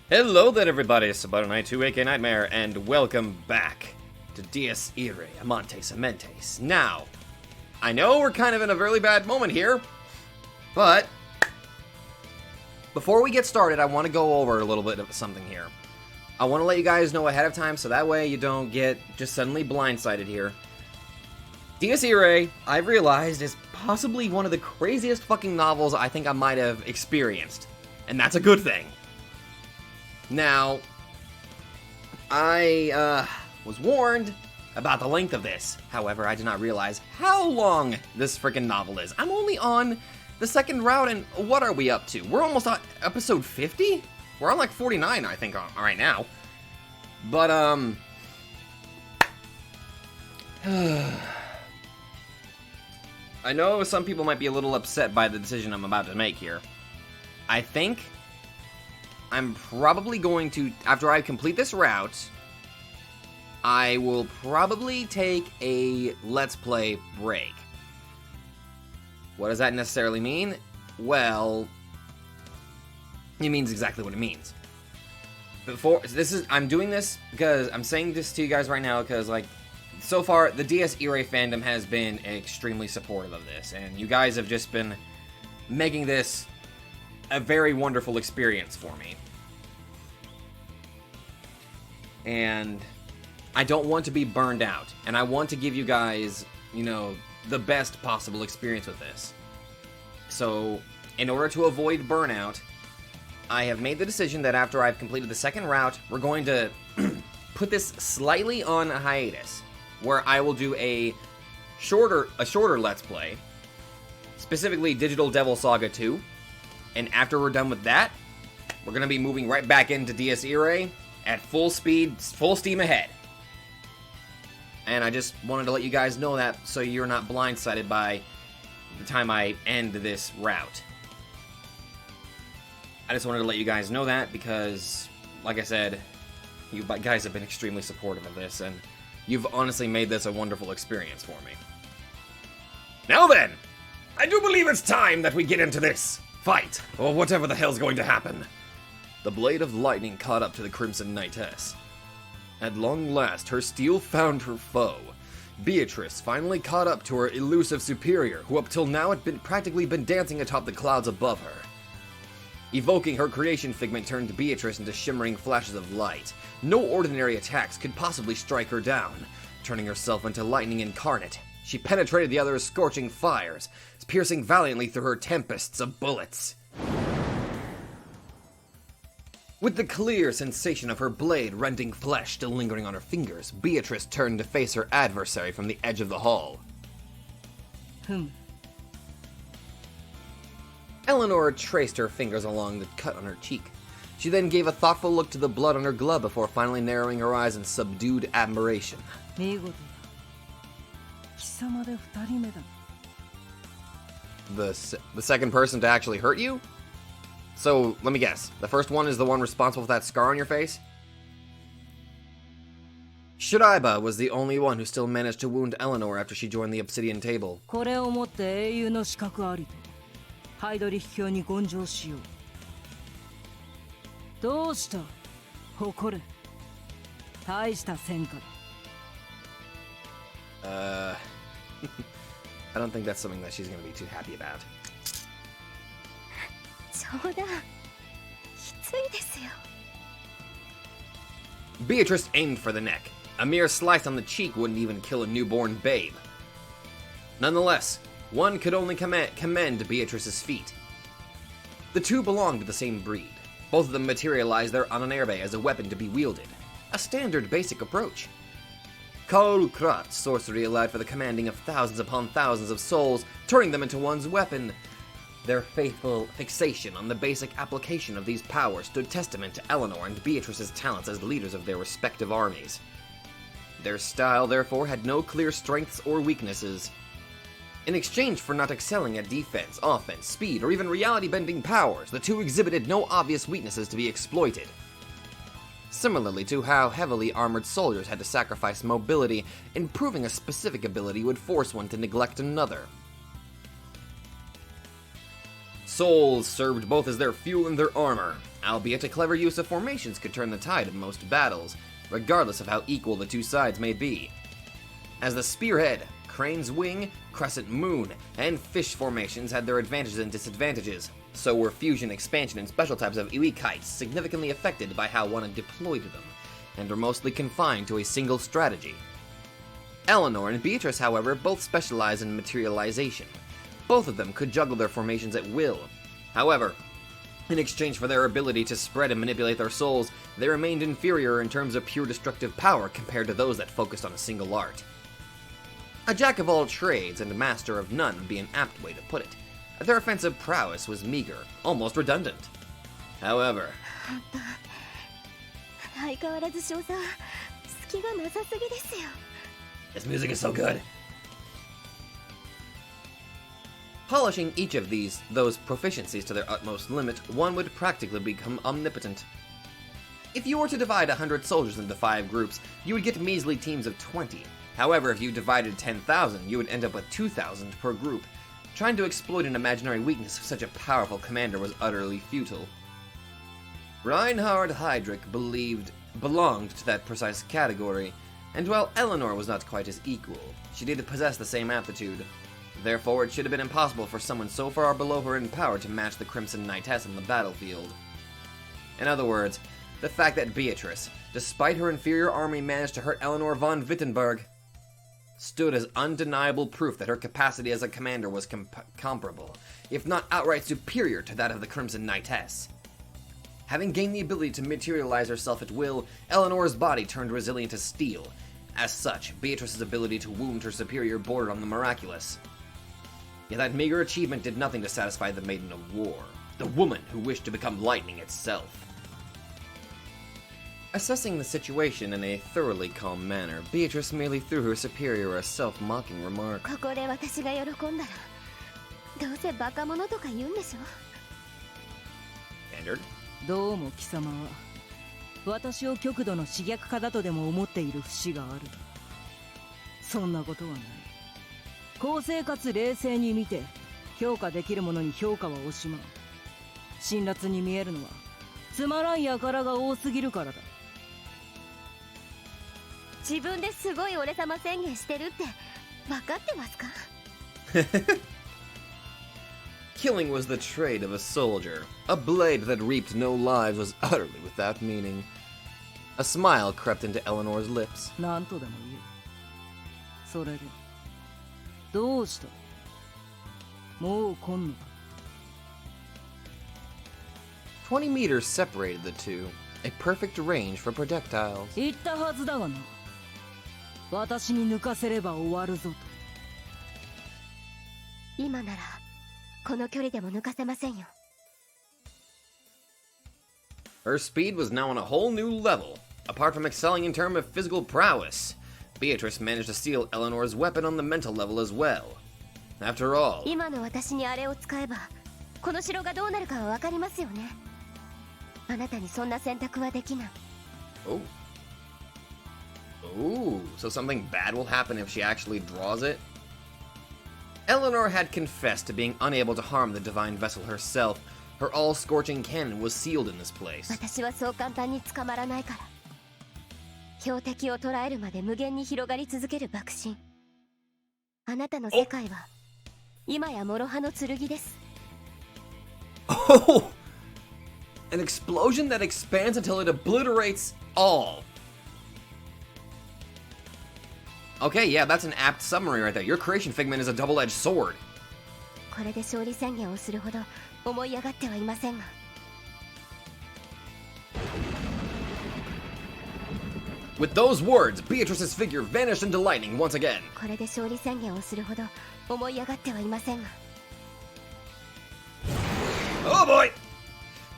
Hello there everybody, it's Sabato92 aka Nightmare, and welcome back to Irae Amantes Amentes. Now, I know we're kind of in a really bad moment here, but before we get started, I want to go over a little bit of something here. I want to let you guys know ahead of time so that way you don't get just suddenly blindsided here. Irae, I've realized, is possibly one of the craziest fucking novels I think I might have experienced, and that's a good thing. Now, I was warned about the length of this. However, I did not realize how long this freaking novel is. I'm only on the second route, and what are we up to? We're almost on episode 50? We're on like 49, I think, right now. But, I know some people might be a little upset by the decision I'm about to make here. I think I'm probably going to, after I complete this route, I will probably take a Let's Play break. What does that necessarily mean? Well, it means exactly what it means. I'm doing this because, I'm saying this to you guys right now because, like, so far, the Irae fandom has been extremely supportive of this, and you guys have just been making this a very wonderful experience for me. And I don't want to be burned out, and I want to give you guys, you know, the best possible experience with this. So, in order to avoid burnout, I have made the decision that after I've completed the second route, we're going to put this slightly on a hiatus, where I will do a shorter Let's Play, specifically Digital Devil Saga 2, and after we're done with that, we're going to be moving right back into Irae at full speed, full steam ahead. And I just wanted to let you guys know that so you're not blindsided by the time I end this route. I just wanted to let you guys know that because, like I said, you guys have been extremely supportive of this, and you've honestly made this a wonderful experience for me. Now then, I do believe it's time that we get into this fight, or whatever the hell's going to happen. The blade of lightning caught up to the Crimson Knightess. At long last, her steel found her foe. Beatrice finally caught up to her elusive superior, who up till now had practically been dancing atop the clouds above her. Evoking her creation figment turned Beatrice into shimmering flashes of light. No ordinary attacks could possibly strike her down. Turning herself into lightning incarnate, she penetrated the other's scorching fires, piercing valiantly through her tempests of bullets. With the clear sensation of her blade rending flesh still lingering on her fingers, Beatrice turned to face her adversary from the edge of the hall. Eleanor traced her fingers along the cut on her cheek. She then gave a thoughtful look to the blood on her glove before finally narrowing her eyes in subdued admiration. The second person to actually hurt you? So, let me guess. The first one is the one responsible for that scar on your face? Shiraiba was the only one who still managed to wound Eleanor after she joined the Obsidian Table. I don't think that's something that she's going to be too happy about. Beatrice aimed for the neck. A mere slice on the cheek wouldn't even kill a newborn babe. Nonetheless, one could only commend Beatrice's feat. The two belonged to the same breed. Both of them materialized their Ananerbe as a weapon to be wielded. A standard basic approach. Kaoru Krat's sorcery allowed for the commanding of thousands upon thousands of souls, turning them into one's weapon. Their faithful fixation on the basic application of these powers stood testament to Eleanor and Beatrice's talents as leaders of their respective armies. Their style, therefore, had no clear strengths or weaknesses. In exchange for not excelling at defense, offense, speed, or even reality-bending powers, the two exhibited no obvious weaknesses to be exploited. Similarly to how heavily armored soldiers had to sacrifice mobility, improving a specific ability would force one to neglect another. Souls served both as their fuel and their armor, albeit a clever use of formations could turn the tide of most battles, regardless of how equal the two sides may be. As the spearhead, crane's wing, crescent moon, and fish formations had their advantages and disadvantages, so were fusion, expansion, and special types of Iwikites significantly affected by how one deployed them, and were mostly confined to a single strategy. Eleanor and Beatrice, however, both specialize in materialization. Both of them could juggle their formations at will. However, in exchange for their ability to spread and manipulate their souls, they remained inferior in terms of pure destructive power compared to those that focused on a single art. A jack of all trades and a master of none would be an apt way to put it. Their offensive prowess was meager, almost redundant. However, this music is so good. Polishing each of those proficiencies to their utmost limit, one would practically become omnipotent. If you were to divide 100 soldiers into 5 groups, you would get measly teams of 20. However, if you divided 10,000, you would end up with 2,000 per group. Trying to exploit an imaginary weakness of such a powerful commander was utterly futile. Reinhard Heydrich belonged to that precise category, and while Eleanor was not quite his equal, she did possess the same aptitude. Therefore, it should have been impossible for someone so far below her in power to match the Crimson Knightess on the battlefield. In other words, the fact that Beatrice, despite her inferior army, managed to hurt Eleanor von Wittenberg, stood as undeniable proof that her capacity as a commander was comparable, if not outright superior to that of the Crimson Knightess. Having gained the ability to materialize herself at will, Eleanor's body turned resilient as steel. As such, Beatrice's ability to wound her superior bordered on the miraculous. Yet that meager achievement did nothing to satisfy the Maiden of War, the woman who wished to become lightning itself. Assessing the situation in a thoroughly calm manner, Beatrice merely threw her superior a self-mocking remark. Standard? どうも貴様は私を極度の刺激家だとでも思っている節がある。そんなことはない。公正かつ冷静に見て評価できるものに評価は惜しまう。辛辣に見えるのはつまらん輩が多すぎるからだ。自分ですごい俺様宣言してるって分かってますか？ Killing was the trade of a soldier. A blade that reaped no lives was utterly without meaning. A smile crept into Eleanor's lips. なんとでも言う。それでどうした？もう来んのか？20 meters separated the two, a perfect range for projectiles. 言ったはずだがな。私に抜かせれば終わるぞと。今ならこの距離でも抜かせませんよ。Her speed was now on a whole new level. Apart from excelling in terms of physical prowess, Beatrice managed to steal Eleanor's weapon on the mental level as well. After all, 今の私にあれを使えばこの城がどうなるかは分かりますよね。あなたにそんな選択はできない。Oh. Ooh, so something bad will happen if she actually draws it? Eleanor had confessed to being unable to harm the divine vessel herself. Her all-scorching cannon was sealed in this place. 私はそう簡単に捕まらないから。標的を捉えるまで無限に広がり続ける爆心。あなたの世界は今や諸刃の剣です。Oh! An explosion that expands until it obliterates all. Okay, yeah, that's an apt summary right there. Your creation figment is a double-edged sword. これで勝利宣言をするほど思い上がってはいませんが。With those words, Beatrice's figure vanished into lightning once again. これで勝利宣言をするほど思い上がってはいませんが。Oh boy!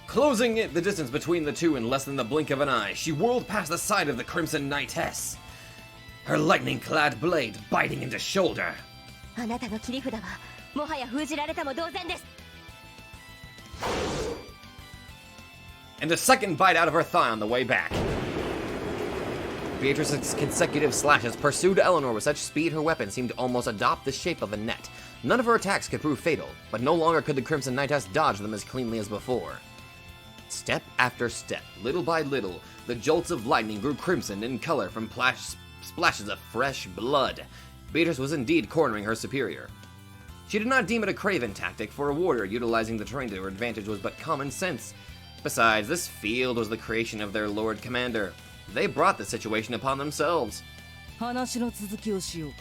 Closing the distance between the two in less than the blink of an eye, she whirled past the side of the Crimson Knightess, her lightning-clad blade biting into shoulder. あなたの切り札はもはや封じられたも同然です。 And a second bite out of her thigh on the way back. Beatrice's consecutive slashes pursued Eleanor with such speed her weapon seemed to almost adopt the shape of a net. None of her attacks could prove fatal, but no longer could the Crimson Knightess dodge them as cleanly as before. Step after step, little by little, the jolts of lightning grew crimson in color from splashes of fresh blood. Beatrice was indeed cornering her superior. She did not deem it a craven tactic, for a warrior utilizing the terrain to her advantage was but common sense. Besides, this field was the creation of their Lord Commander. They brought the situation upon themselves. 話の続きをしようか。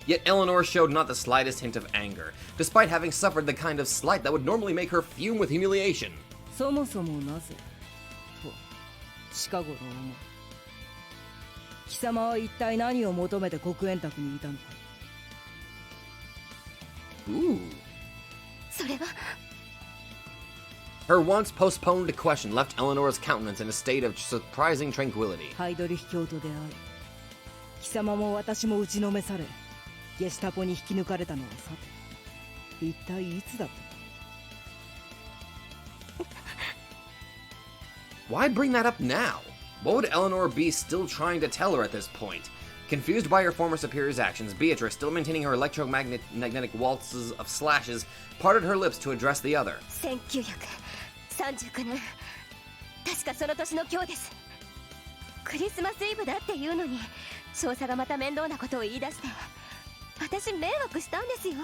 Yet Eleanor showed not the slightest hint of anger, despite having suffered the kind of slight that would normally make her fume with humiliation. そもそもなぜと近頃思う。貴様は一体何を求めて黒煙卓にいたのか。 Ooh. それは Her once postponed question left Eleanor's countenance in a state of surprising tranquility. ハイドリヒ教徒であり、貴様も私も打ちのめされ、ゲシュタポに引き抜かれたのはさて、一体いつだった。 Why bring that up now? What would Eleanor be still trying to tell her at this point? Confused by her former superior's actions, Beatrice, still maintaining her electromagnetic waltzes of slashes, parted her lips to address the other. 1939年、確かその年の今日です。クリスマスイブだっていうのに少佐がまた面倒なことを言い出して、私迷惑したんですよ。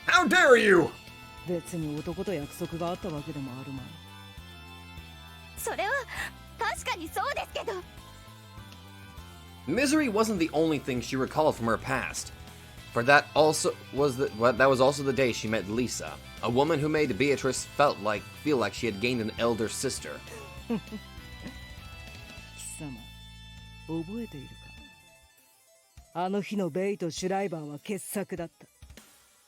How dare you! 別に男と約束があったわけでもあるまい。それは確かにそうですけど。 Misery wasn't the only thing she recalled from her past, for that was also the day she met Lisa, a woman who made Beatrice feel like she had gained an elder sister. 貴様、覚えているか。あの日のベイとシュライバーは傑作だった。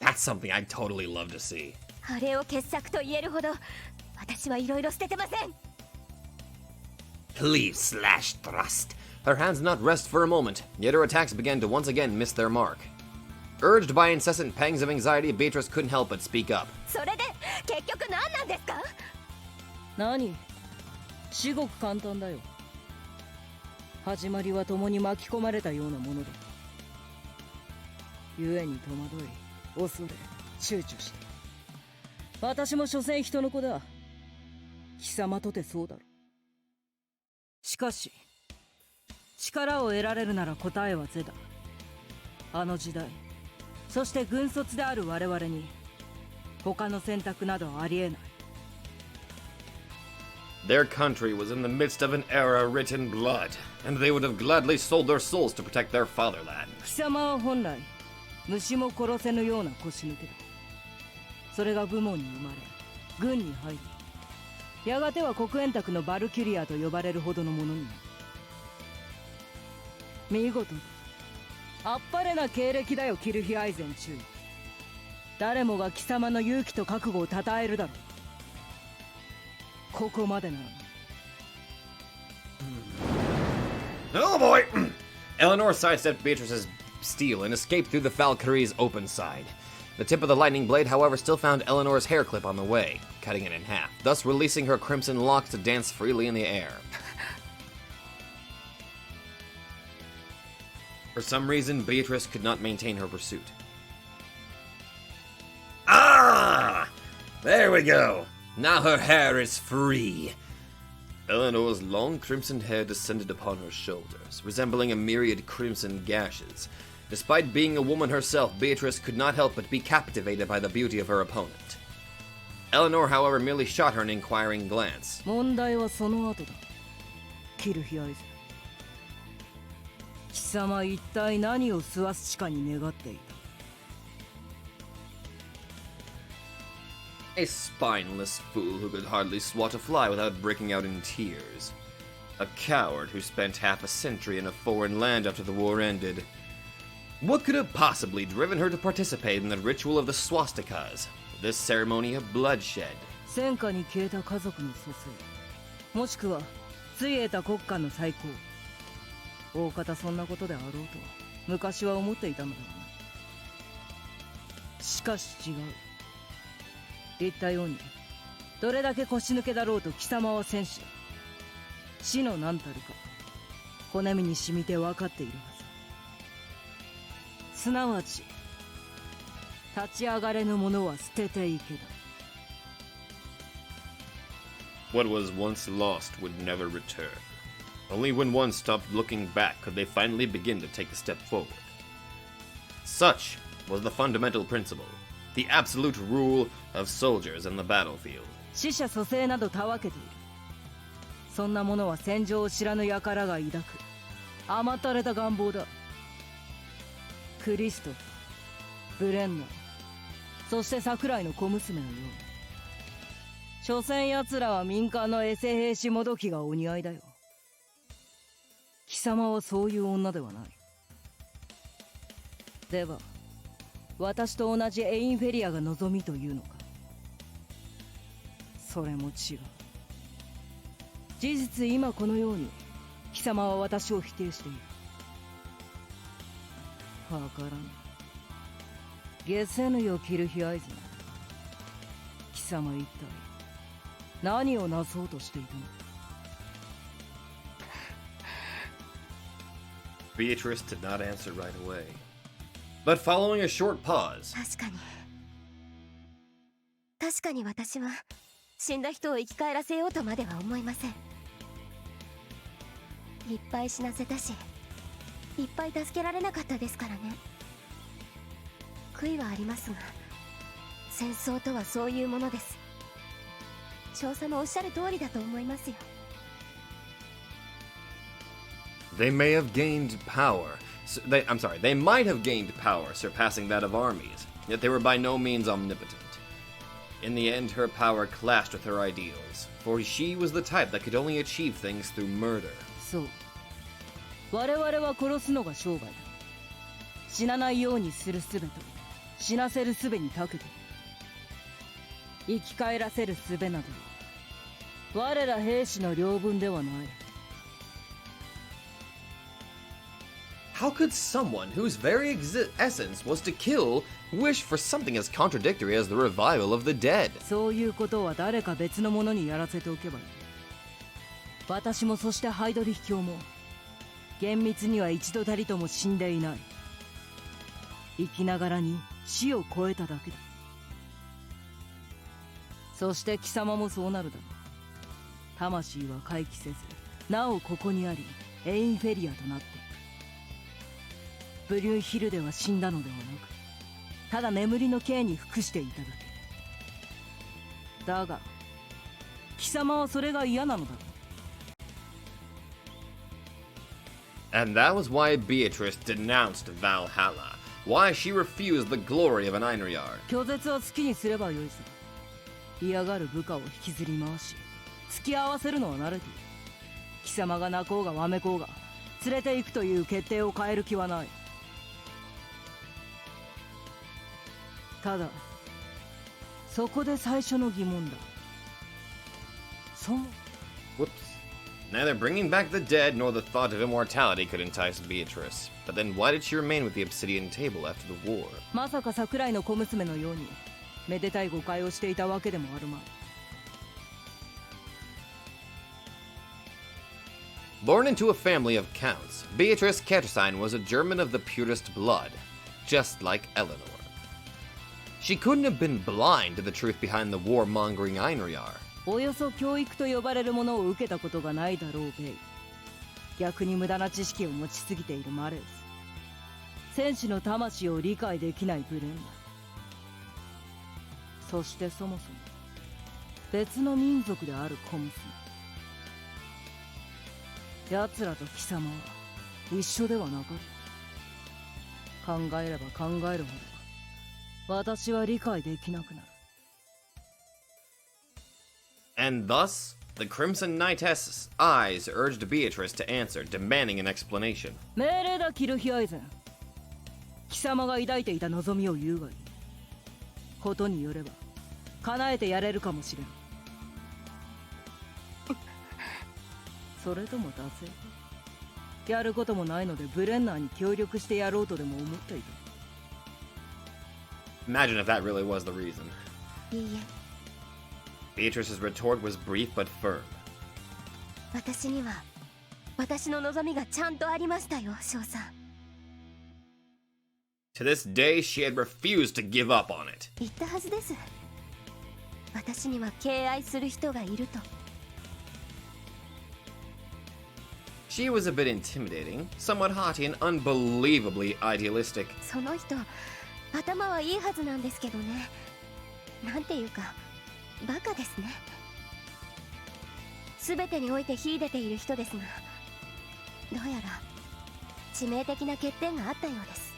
That's something I'd totally love to see. あれを傑作と言えるほど、私はいろいろ捨ててません。 Cleave, slash, thrust. Her hands did not rest for a moment, yet her attacks began to once again miss their mark. Urged by incessant pangs of anxiety, Beatrice couldn't help but speak up. それで結局何なんですか。何？至極簡単だよ。始まりは共に巻き込まれたようなものだ。故に戸惑い、恐れ、躊躇した。私も所詮人の子だ。貴様とてそうだろう。しかし、力を得られるなら答えは是だ。あの時代、そして軍卒である我々に他の選択などありえない。 Their country was in the midst of an era written in blood, and they would have gladly sold their souls to protect their fatherland. 貴様は本来、虫も殺せぬような腰抜けだ。それが部門に生まれ、軍に入り、やがては黒煙卓のバルキュリアと呼ばれるほどのものになる。見事だ。あっぱれな経歴だよ、キルヒアイゼン中尉。誰もが貴様の勇気と覚悟を称えるだろう。ここまでなら。Oh boy! Eleanor sidestepped Beatrice's steel and escaped through the Valkyrie's open side. The tip of the lightning blade, however, still found Eleanor's hair clip on the way, cutting it in half, thus releasing her crimson locks to dance freely in the air. For some reason, Beatrice could not maintain her pursuit. Ah! There we go! Now her hair is free! Eleanor's long crimson hair descended upon her shoulders, resembling a myriad crimson gashes. Despite being a woman herself, Beatrice could not help but be captivated by the beauty of her opponent. Eleanor, however, merely shot her an inquiring glance. 問題はその後だ。キルヒアイゼン。貴様一体何をスワスチカに願っていた。 A spineless fool who could hardly swat a fly without breaking out in tears. A coward who spent half a century in a foreign land after the war ended. What could have possibly driven her to participate in the ritual of the swastikas, this ceremony of bloodshed? 戦火に消えた家族の蘇生、もしくはついえた国家の再興。大方そんなことであろうと昔は思っていたのだろうな。しかし違う。言ったようにどれだけ腰抜けだろうと貴様は戦士だ。死の何たるか骨身に染みて分かっているはず。すなわち立ち上がれぬものは捨てていけだ。 What was once lost would never return. Only when one stopped looking back could they finally begin to take a step forward. Such was the fundamental principle, the absolute rule of soldiers in the battlefield. 死者蘇生などたわけている。そんなものは戦場を知らぬ輩が抱く甘ったれた願望だ。クリストフ、ブレンナー、そして桜井の小娘のように。所詮奴らは民間のエセ兵士もどきがお似合いだよ。貴様はそういう女ではない。では私と同じエインフェリアが望みというのか。それも違う。事実今このように貴様は私を否定している。わからん。下せぬよキルヒアイズナ。貴様一体何をなそうとしているの。 Beatrice did not answer right away. But following a short pause, 確かに私は死んだ人を生き返らせようとまでは思いません。いっぱい死なせたし、いっぱい助けられなかったですからね。悔いはありますが、戦争とはそういうものです。少佐のおっしゃる通りだと思いますよ。 they may have gained power. They might have gained power surpassing that of armies, yet they were by no means omnipotent. In the end, her power clashed with her ideals, for she was the type that could only achieve things through murder. そう。我々は殺すのが商売だ。死なないようにする術と死なせる術に長けて生き返らせる術など我ら兵士の領分ではない。 How could someone whose very essence was to kill wish for something as contradictory as the revival of the dead? そういうことは誰か別の者にやらせておけばいい。私もそしてハイドリヒ卿も厳密には一度たりとも死んでいない。生きながらに死を超えただけだ。そして貴様もそうなるだろう。魂は回帰せずなおここにありエインフェリアとなっている。ブリュンヒルでは死んだのではなく、ただ眠りの刑に服していただけだが貴様はそれが嫌なのだろう。 And that was why Beatrice denounced Valhalla, why she refused the glory of an Einrjar. 拒絶を好きにすればよいさ。嫌がる部下を引きずり回し付き合わせるのは慣れている。貴様が泣こうがわめこうが連れて行くという決定を変える気はない。ただそこで最初の疑問だ。Whoops. Neither bringing back the dead nor the thought of immortality could entice Beatrice. But then why did she remain with the obsidian table after the war? まさか桜井の小娘のようにめでたい誤解をしていたわけでもあるまい。 Born into a family of counts, Beatrice Ketterstein was a German of the purest blood, just like Eleanor. She couldn't have been blind to the truth behind the warmongering Einrjar. およそ教育と呼ばれるものを受けたことがないだろうベイ。逆に無駄な知識を持ちすぎているマレウス。戦士の魂を理解できないブレンダ。そしてそもそも別の民族である小娘。奴らと貴様は一緒ではなかろう。考えれば考えるほど私は理解できなくなる。 And thus, the Crimson Knightess' eyes urged Beatrice to answer, demanding an explanation. 命令だキルヒアイゼン。貴様が抱いていた望みを言うがいい。ことによれば叶えてやれるかもしれん。それとも惰性か。やることもないのでブレンナーに協力してやろうとでも思っていた。 Imagine if that really was the reason. いいえ、 Beatrice's retort was brief but firm. 私には私の望みがちゃんとありましたよ、少佐。 To this day, she had refused to give up on it. 言ったはずです。私には敬愛する人がいると。 She was a bit intimidating, somewhat haughty, and unbelievably idealistic. その人、頭はいいはずなんですけどね。なんていうか、バカですね。全てにおいて秀でている人ですが、どうやら致命的な欠点があったようです。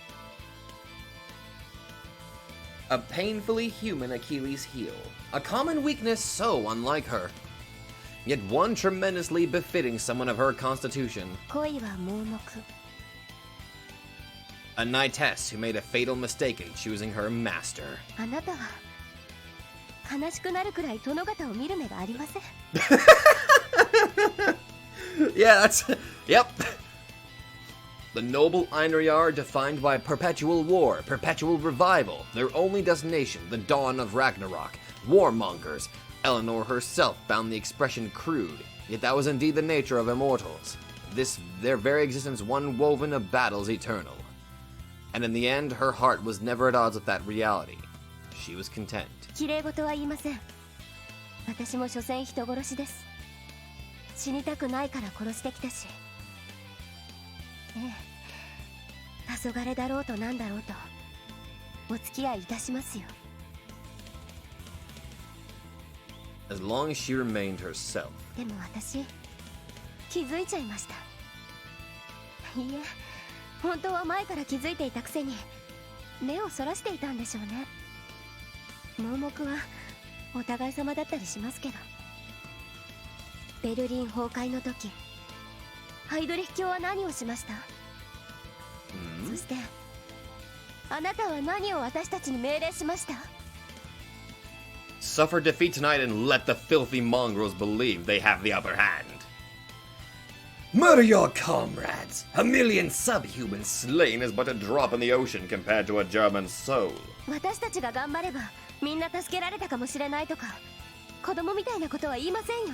A painfully human Achilles heel. A common weakness so unlike her. Yet one tremendously befitting someone of her constitution. 恋は盲目。 A knightess who made a fatal mistake in choosing her master. あなたは悲しくなるくらい殿方を見る目がありません。 Yeah, that's... Yep. The noble Einrei are defined by perpetual war, perpetual revival, their only destination, the dawn of Ragnarok, warmongers. Eleanor herself found the expression crude, yet that was indeed the nature of immortals. Their very existence one woven of battles eternal. And in the end, her heart was never at odds with that reality. She was content. 綺麗事は言いません。私も所詮人殺しです。死にたくないから殺してきたし。ええ、黄昏だろうとなんだろうとお付き合いいたしますよ。 As long as she remained herself. でも私気づいちゃいました。いいえ、本当は前から気づいていたくせに目をそらしていたんでしょうね。盲目はお互い様だったりしますけど、ベルリン崩壊の時ハイドリヒ卿は何をしました？ そしてあなたは何を私たちに命令しました？ Suffer defeat tonight and let the filthy mongrels believe they have the upper hand. Murder your comrades! A million subhumans slain is but a drop in the ocean compared to a German soul. 私たちが頑張ればみんな助けられたかもしれないとか子供みたいなことは言いませんよ。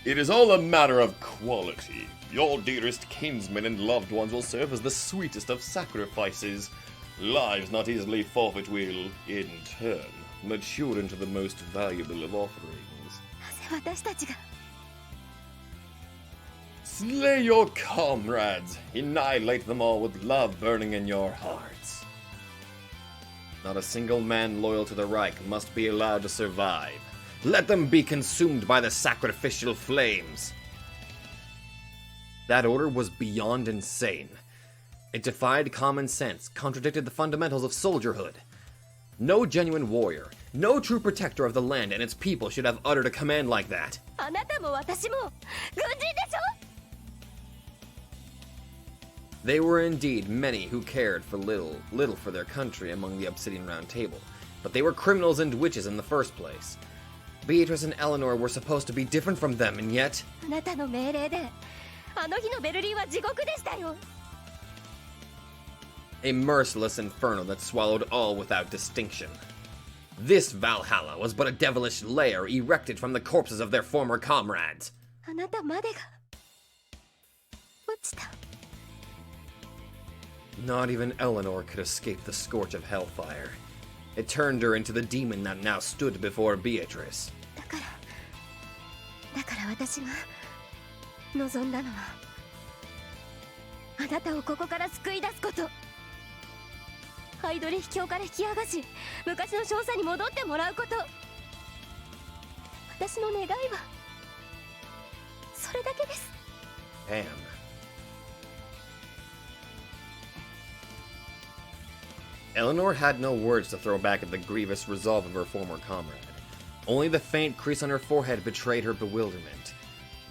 It is all a matter of quality. Your dearest kinsmen and loved ones will serve as the sweetest of sacrifices. Lives not easily forfeit will, in turn, mature into the most valuable of offerings. なぜ私たちが Slay your comrades. Annihilate them all with love burning in your hearts. Not a single man loyal to the Reich must be allowed to survive. Let them be consumed by the sacrificial flames. That order was beyond insane. It defied common sense, contradicted the fundamentals of soldierhood. No genuine warrior, no true protector of the land and its people should have uttered a command like that. あなたも私も軍人でしょ。 They were indeed many who cared for little for their country among the Obsidian Round Table, but they were criminals and witches in the first place. Beatrice and Eleanor were supposed to be different from them, and yet... あなたの命令であの日のベルリンは地獄でしたよ。 A merciless inferno that swallowed all without distinction. This Valhalla was but a devilish lair erected from the corpses of their former comrades. あなたまでが落ちた。 Not even Eleanor could escape the scorch of hellfire. It turned her into the demon that now stood before Beatrice. だから私が望んだのはあなたをここから救い出すこと。ハイドリヒ卿から引き剥がし昔の少佐に戻ってもらうこと。私の願いはそれだけです。 Damn. Eleanor had no words to throw back at the grievous resolve of her former comrade. Only the faint crease on her forehead betrayed her bewilderment.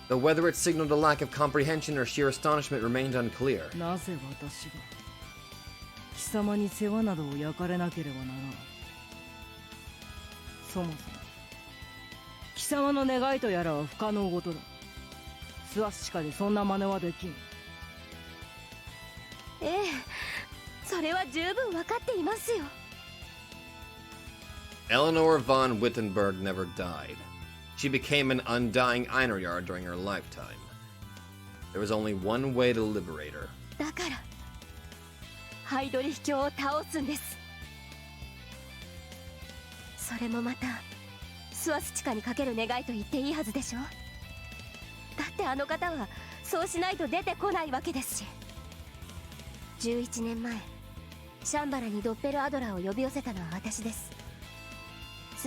Though whether it signaled a lack of comprehension or sheer astonishment remained unclear. なぜ私が貴様に世話などを焼かれなければならん。そもそも貴様の願いとやらは不可能事だ。スワスチカでそんな真似はできん。ええ、それは十分分かっていますよ。Eleanor von Wittenberg never died. She became an undying Einherjar during her lifetime. There was only one way to liberate her. だからハイドリヒ教を倒すんです。それもまたスワスチカにかける願いと言っていいはずでしょ。だってあの方はそうしないと出てこないわけですし。11年前シャンバラにドッペルアドラーを呼び寄せたのは私です。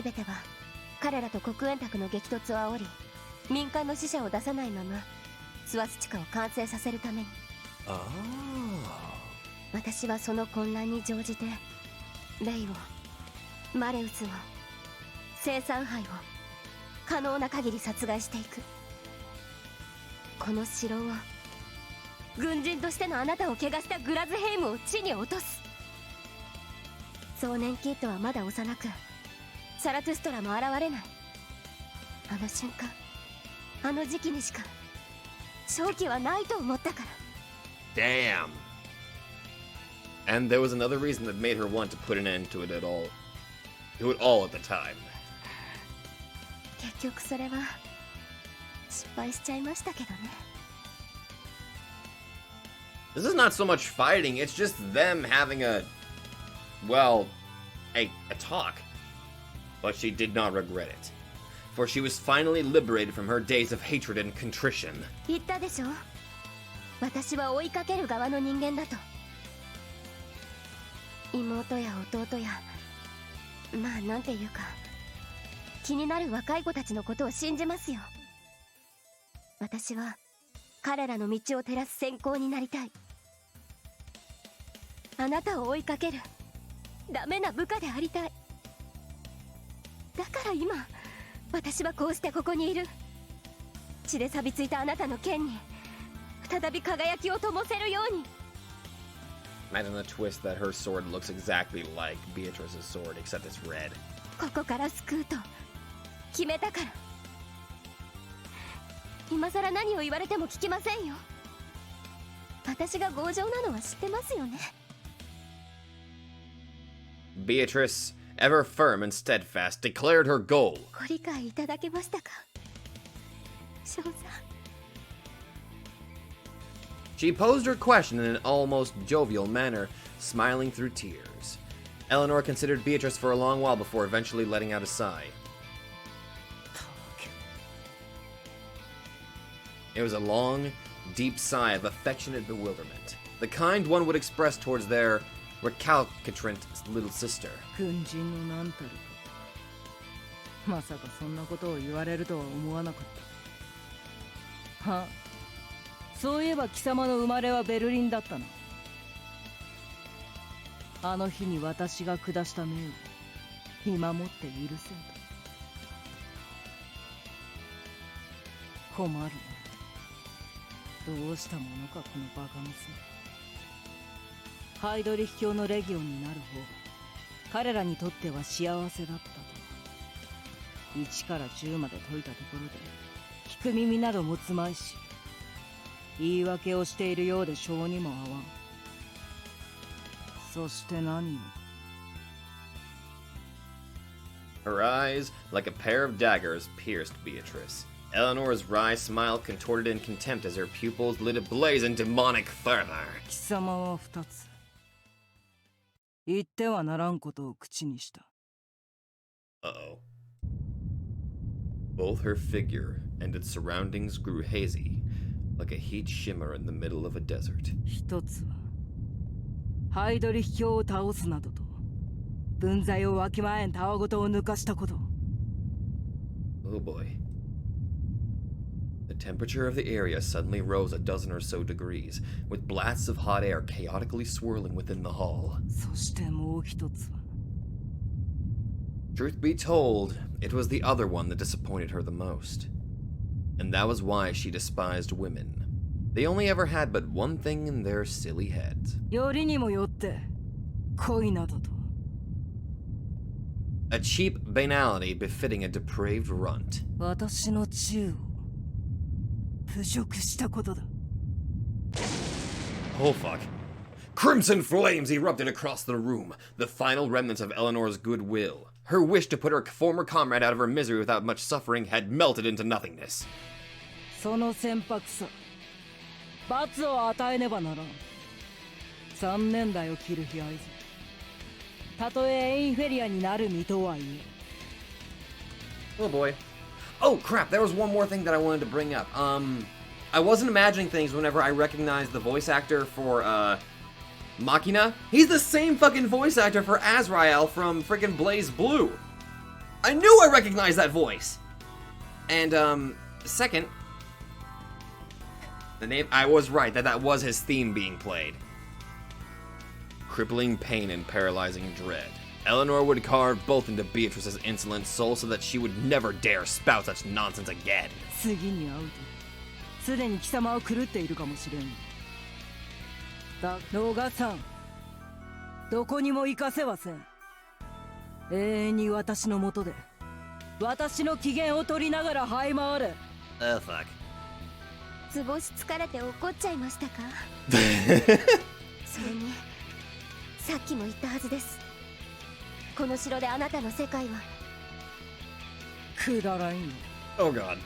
全ては彼らと黒煙卓の激突を煽り、民間の死者を出さないままスワスチカを完成させるために。私はその混乱に乗じてレイを、マレウスを、生産杯を可能な限り殺害していく。この城を、軍人としてのあなたを汚したグラズヘイムを地に落とす。壮年キッドはまだ幼く、サラトゥストラも現れない。あの瞬間、あの時期にしか勝機はないと思ったから。 Damn. And there was another reason that made her want to put an end to it all. Do it all at the time. 結局それは失敗しちゃいましたけどね。This is not so much fighting, it's just them having a talk. But she did not regret it. For she was finally liberated from her days of hatred and contrition. 言ったでしょ、私は追いかける側の人間だと。妹や弟や、まあなんていうか、気になる若い子たちのことを信じますよ。私は彼らの道を照らす先行になりたい。あなたを追いかけるダメな部下でありたい。だから今私はこうしてここにいる。血で錆びついたあなたの剣に再び輝きを灯せるように。 Imagine the twist that her sword looks exactly like Beatrice's sword, except it's red. ここから救うと決めたから。今さら何を言われても聞きませんよ。私が強情なのは知ってますよね。 Beatrice, ever firm and steadfast, declared her goal. ご理解いただけましたか、少佐。 She posed her question in an almost jovial manner, smiling through tears. Eleanor considered Beatrice for a long while before eventually letting out a sigh. It was a long, deep sigh of affectionate bewilderment, the kind one would express towards their recalcitrant little sister. 軍人のなんたるか。まさかそんなことを言われるとは思わなかった。は、そういえば貴様の生まれはベルリンだったな。あの日に私が下した命を見守って許せんと。困るな。どうしたものかこのバカ娘。ハイドリヒ教のレギオンになる方が彼らにとっては幸せだったと。1から10まで解いたところで聞く耳など持つまいし、言い訳をしているようで性にも合わん。そして何よ。 Her eyes, like a pair of daggers, pierced Beatrice. Eleanor's wry smile contorted in contempt as her pupils lit ablaze in demonic fervor. 貴様は2つ言ってはならんことを口にした。 Uh-oh. Both her figure and its surroundings grew hazy, like a heat shimmer in the middle of a desert. 一つはハイドリヒ教を倒すなどと分際をわきまえんたわごとを抜かしたこと。 Oh boy. The temperature of the area suddenly rose a dozen or so degrees, with blasts of hot air chaotically swirling within the hall. そしてもう一つは Truth be told, it was the other one that disappointed her the most. And that was why she despised women. They only ever had but one thing in their silly heads. よりにもよって恋などと。 A cheap banality befitting a depraved runt. 私の銃を腐食したことだ。 Oh fuck. Crimson flames erupted across the room, the final remnants of Eleanor's goodwill. Her wish to put her former comrade out of her misery without much suffering had melted into nothingness. その船舶さ、罰を与えねばならん。3年代を切る日合図。たとえエインフェリアになる身とはいえ。 Oh boy. Oh crap, there was one more thing that I wanted to bring up. I wasn't imagining things whenever I recognized the voice actor for, Machina. He's the same fucking voice actor for Azrael from freaking Blaze Blue. I knew I recognized that voice! And, second, the name, I was right, that was his theme being played. Crippling pain and paralyzing dread. Eleanor would carve both into Beatrice's insolent soul so that she would never dare spout such nonsense again. 次に会うと、すでに貴様は狂っているかもしれん。だ、ノガさん、どこにも行かせはせん。永遠に私のもとで、私の機嫌を取りながら這い回れ。Oh fuck. 図星疲れて怒っちゃいましたか？それにさっきも言ったはずです。この城であなたの世界はくだらんよ。 Oh god.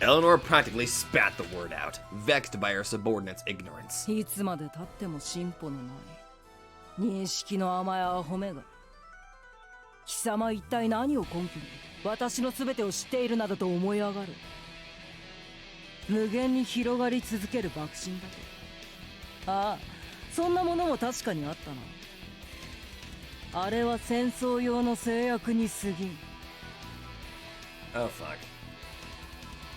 Eleanor practically spat the word out, vexed by her subordinate's ignorance. いつまで経っても進歩のない認識の甘いアホめが。貴様一体何を根拠に私の全てを知っているなどと思い上がる。無限に広がり続ける爆心だと。ああ、そんなものも確かにあったな。あれは戦争用の制約に過ぎん。 Oh fuck.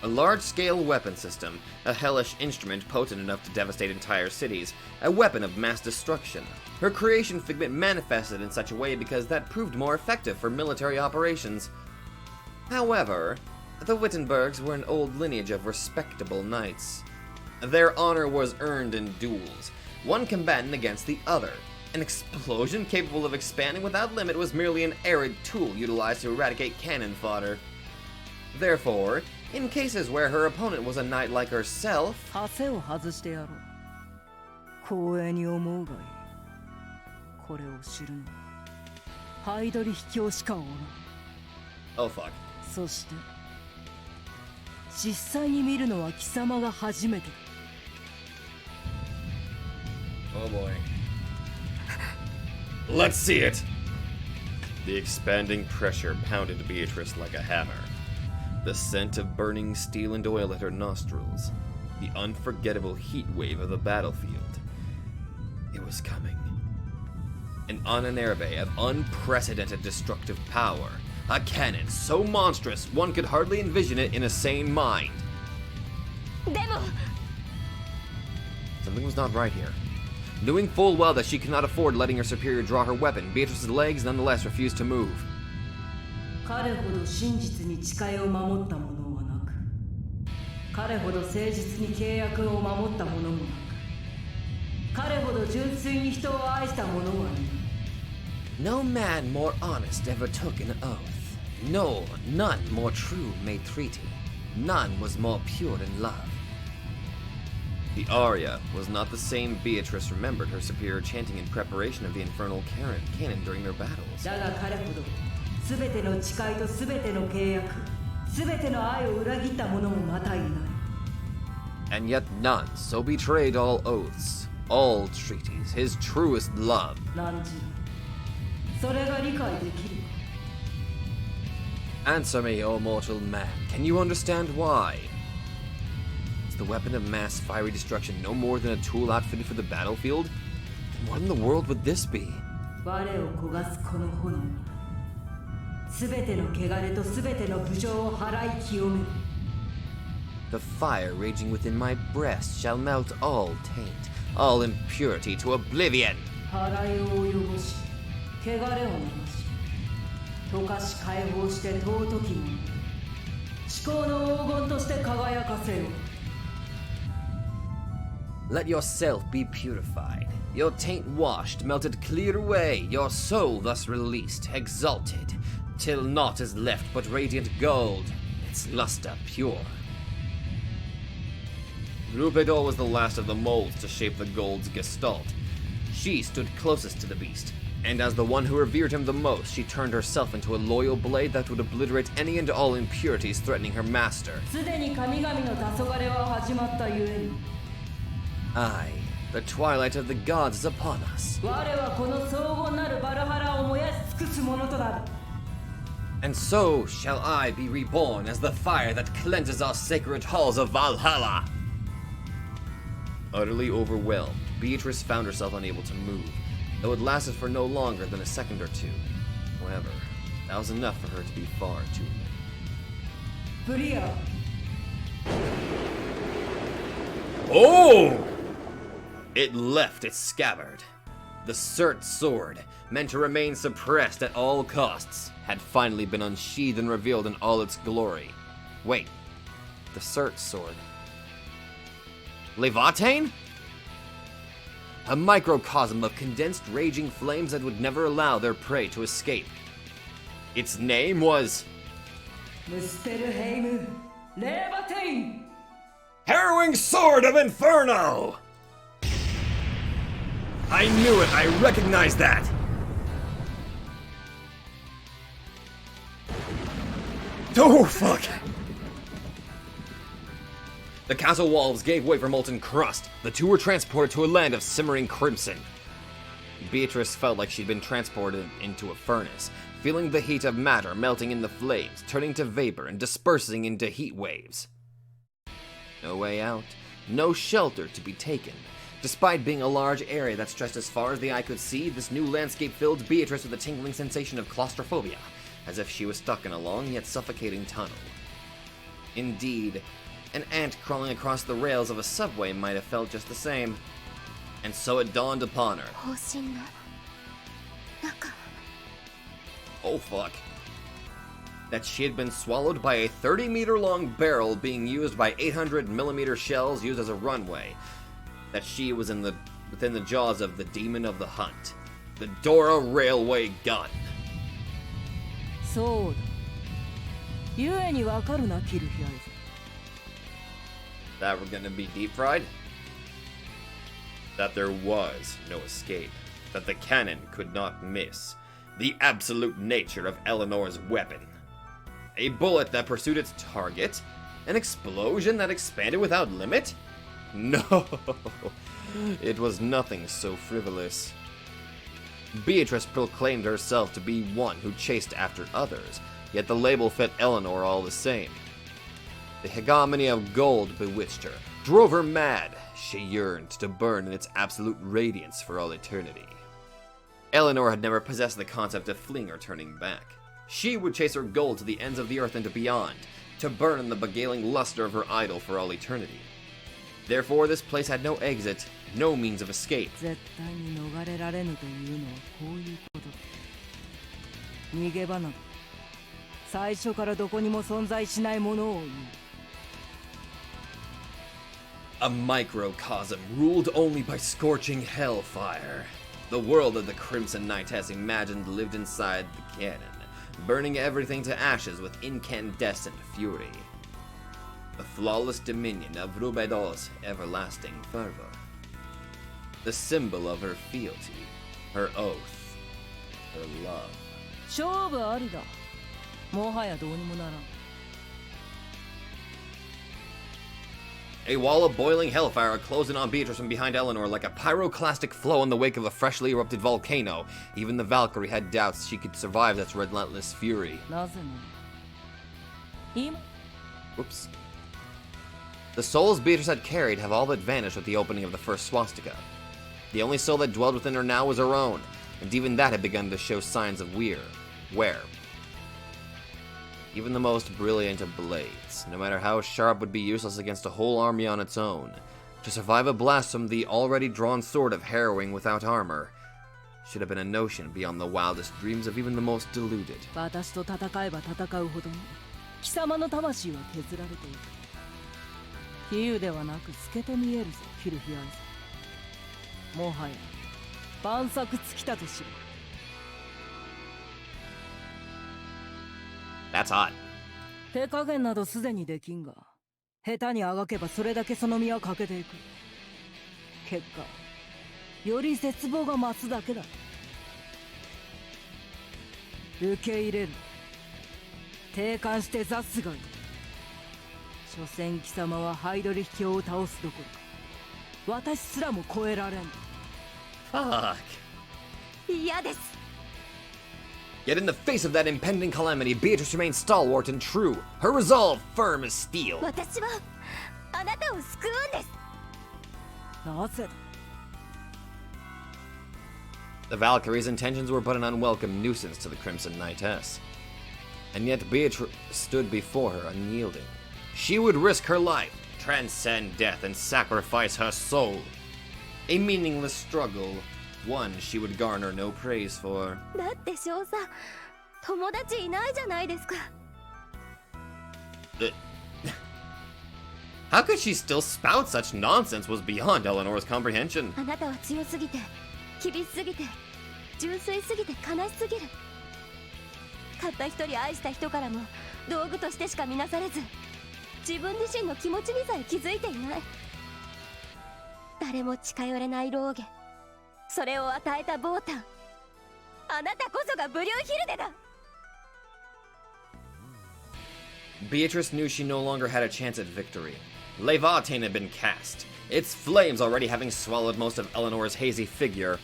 A large-scale weapon system, a hellish instrument potent enough to devastate entire cities, a weapon of mass destruction. Her creation figment manifested in such a way because that proved more effective for military operations. However, the Wittenbergs were an old lineage of respectable knights. Their honor was earned in duels, one combatant against the other. An explosion capable of expanding without limit was merely an arid tool utilized to eradicate cannon fodder. Therefore, in cases where her opponent was a knight like herself... 枷を外してやろう。光栄に思うがいい。これを知るのはハイドリ秘境しかおらん。 Oh fuck. そして実際に見るのは貴様が初めてだ。 Oh boy. Let's see it! The expanding pressure pounded Beatrice like a hammer. The scent of burning steel and oil at her nostrils. The unforgettable heat wave of the battlefield. It was coming. An Irae of unprecedented destructive power. A cannon so monstrous one could hardly envision it in a sane mind. でも Something was not right here. Knowing full well that she could not afford letting her superior draw her weapon, Beatrice's legs nonetheless refused to move. 彼ほど真実に誓いを守った者はなく、彼ほど誠実に契約を守った者もなく、彼ほど純粋に人を愛した者はいない。 No man more honest ever took an oath. No, none more true made treaty. None was more pure in love. The aria was not the same Beatrice remembered her superior chanting in preparation of the infernal cannon during their battles. だが彼ほど全ての誓いと全ての契約、全ての愛を裏切った者もまたいない。 And yet none so betrayed all oaths, all treaties, his truest love. 何時それが理解できるか。 Answer me, O mortal man. Can you understand why? Is the weapon of mass fiery destruction no more than a tool outfitted for the battlefield? Then what in the world would this be? 我を焦がすこの炎に全ての汚れと全ての侮辱を払い清める。 The fire raging within my breast shall melt all taint, all impurity to oblivion. 払いを及ぼし、汚れを流し、溶かし解放して尊きもの、思考の黄金として輝かせよ。 Let yourself be purified, your taint washed, melted clear away, your soul thus released, exalted, till naught is left but radiant gold, its luster pure. Rubedo was the last of the molds to shape the gold's gestalt. She stood closest to the beast, and as the one who revered him the most, she turned herself into a loyal blade that would obliterate any and all impurities threatening her master. すでに神々の黄昏は始まったゆえに Aye, the twilight of the gods is upon us. 我はこの荘厳なるバルハラを燃やし尽くすものとなる And so shall I be reborn as the fire that cleanses our sacred halls of Valhalla. Utterly overwhelmed, Beatrice found herself unable to move, though it lasted for no longer than a second or two. However, that was enough for her to be far too late. ブリア Oh! It left its scabbard. The Cert sword, meant to remain suppressed at all costs, had finally been unsheathed and revealed in all its glory. Wait, the Cert sword. Levatane? A microcosm of condensed raging flames that would never allow their prey to escape. Its name was ムステルヘイムレーバテイン Harrowing Sword of Inferno! I knew it! I recognized that! Oh, fuck! The castle walls gave way for molten crust. The two were transported to a land of simmering crimson. Beatrice felt like she'd been transported into a furnace, feeling the heat of matter melting in the flames, turning to vapor and dispersing into heat waves. No way out, no shelter to be taken. Despite being a large area that stretched as far as the eye could see, this new landscape filled Beatrice with a tingling sensation of claustrophobia, as if she was stuck in a long yet suffocating tunnel. Indeed, an ant crawling across the rails of a subway might have felt just the same. And so it dawned upon her. 方針の中 Oh fuck. That she had been swallowed by a 30-meter-long barrel being used by 800mm shells used as a runway. That she was within the jaws of the demon of the hunt, the Dora railway gun. そうだゆえにわかるなキルヒアイズ That we're gonna be deep fried? That there was no escape. That the cannon could not miss. The absolute nature of Eleanor's weapon. A bullet that pursued its target? An explosion that expanded without limit? No, it was nothing so frivolous. Beatrice proclaimed herself to be one who chased after others, yet the label fit Eleanor all the same. The hegemony of gold bewitched her, drove her mad. She yearned to burn in its absolute radiance for all eternity. Eleanor had never possessed the concept of fleeing or turning back. She would chase her gold to the ends of the earth and beyond, to burn in the beguiling luster of her idol for all eternity. Therefore, this place had no exit, no means of escape. 絶対に逃れられぬというのはこういうことだ逃げ場など最初からどこにも存在しないものを言う A microcosm ruled only by scorching hellfire. The world that the Crimson Knight has imagined lived inside the cannon, burning everything to ashes with incandescent fury. The flawless dominion of Rubedo's everlasting fervor. The symbol of her fealty, her oath, her love. 勝負ありだもはやどうにもならん A wall of boiling hellfire closed in on Beatrice from behind Eleanor like a pyroclastic flow in the wake of a freshly erupted volcano. Even the Valkyrie had doubts she could survive its relentless fury. なぜなの今 Whoops. The souls Beatrice had carried have all but vanished with the opening of the first swastika. The only soul that dwelled within her now was her own, and even that had begun to show signs of wear. Even the most brilliant of blades, no matter how sharp, would be useless against a whole army on its own. To survive a blast from the already drawn sword of harrowing without armor should have been a notion beyond the wildest dreams of even the most deluded. 私と戦えば戦うほどに貴様の魂は削られている比喩ではなく透けて見えるぞキルヒアイズもはや万策尽きたとしろ That's hot. 手加減などすでにできんが下手にあがけばそれだけその身は欠けていく。結果より絶望が増すだけだ。受け入れる。定款してザスがいい。所詮貴様はハイドリヒ教を倒すどころか私すらも超えられん。Fuck. 嫌です。 Yet in the face of that impending calamity, Beatrice remained stalwart and true, her resolve firm as steel. 私はあなたを救うんです。なぜだ。 The Valkyrie's intentions were but an unwelcome nuisance to the Crimson Knightess. And yet Beatrice stood before her unyielding. She would risk her life, transcend death, and sacrifice her soul. A meaningless struggle, one she would garner no praise for. だって少佐、友達いないじゃないですか。How could she still spout such nonsense was beyond Eleanor's comprehension. あなたは強すぎて、厳しすぎて、純粋すぎて悲しすぎる。たった一人愛した人からも道具としてしか見なされず、自分自身の気持ちにさえ気づいていない。誰も近寄れないローゲ、それを与えたボータン、あなたこそがブリューヒルデだ。 Beatrice knew she no longer had a chance at victory. Leviathan had been cast, its flames already having swallowed most of Eleanor's hazy figure.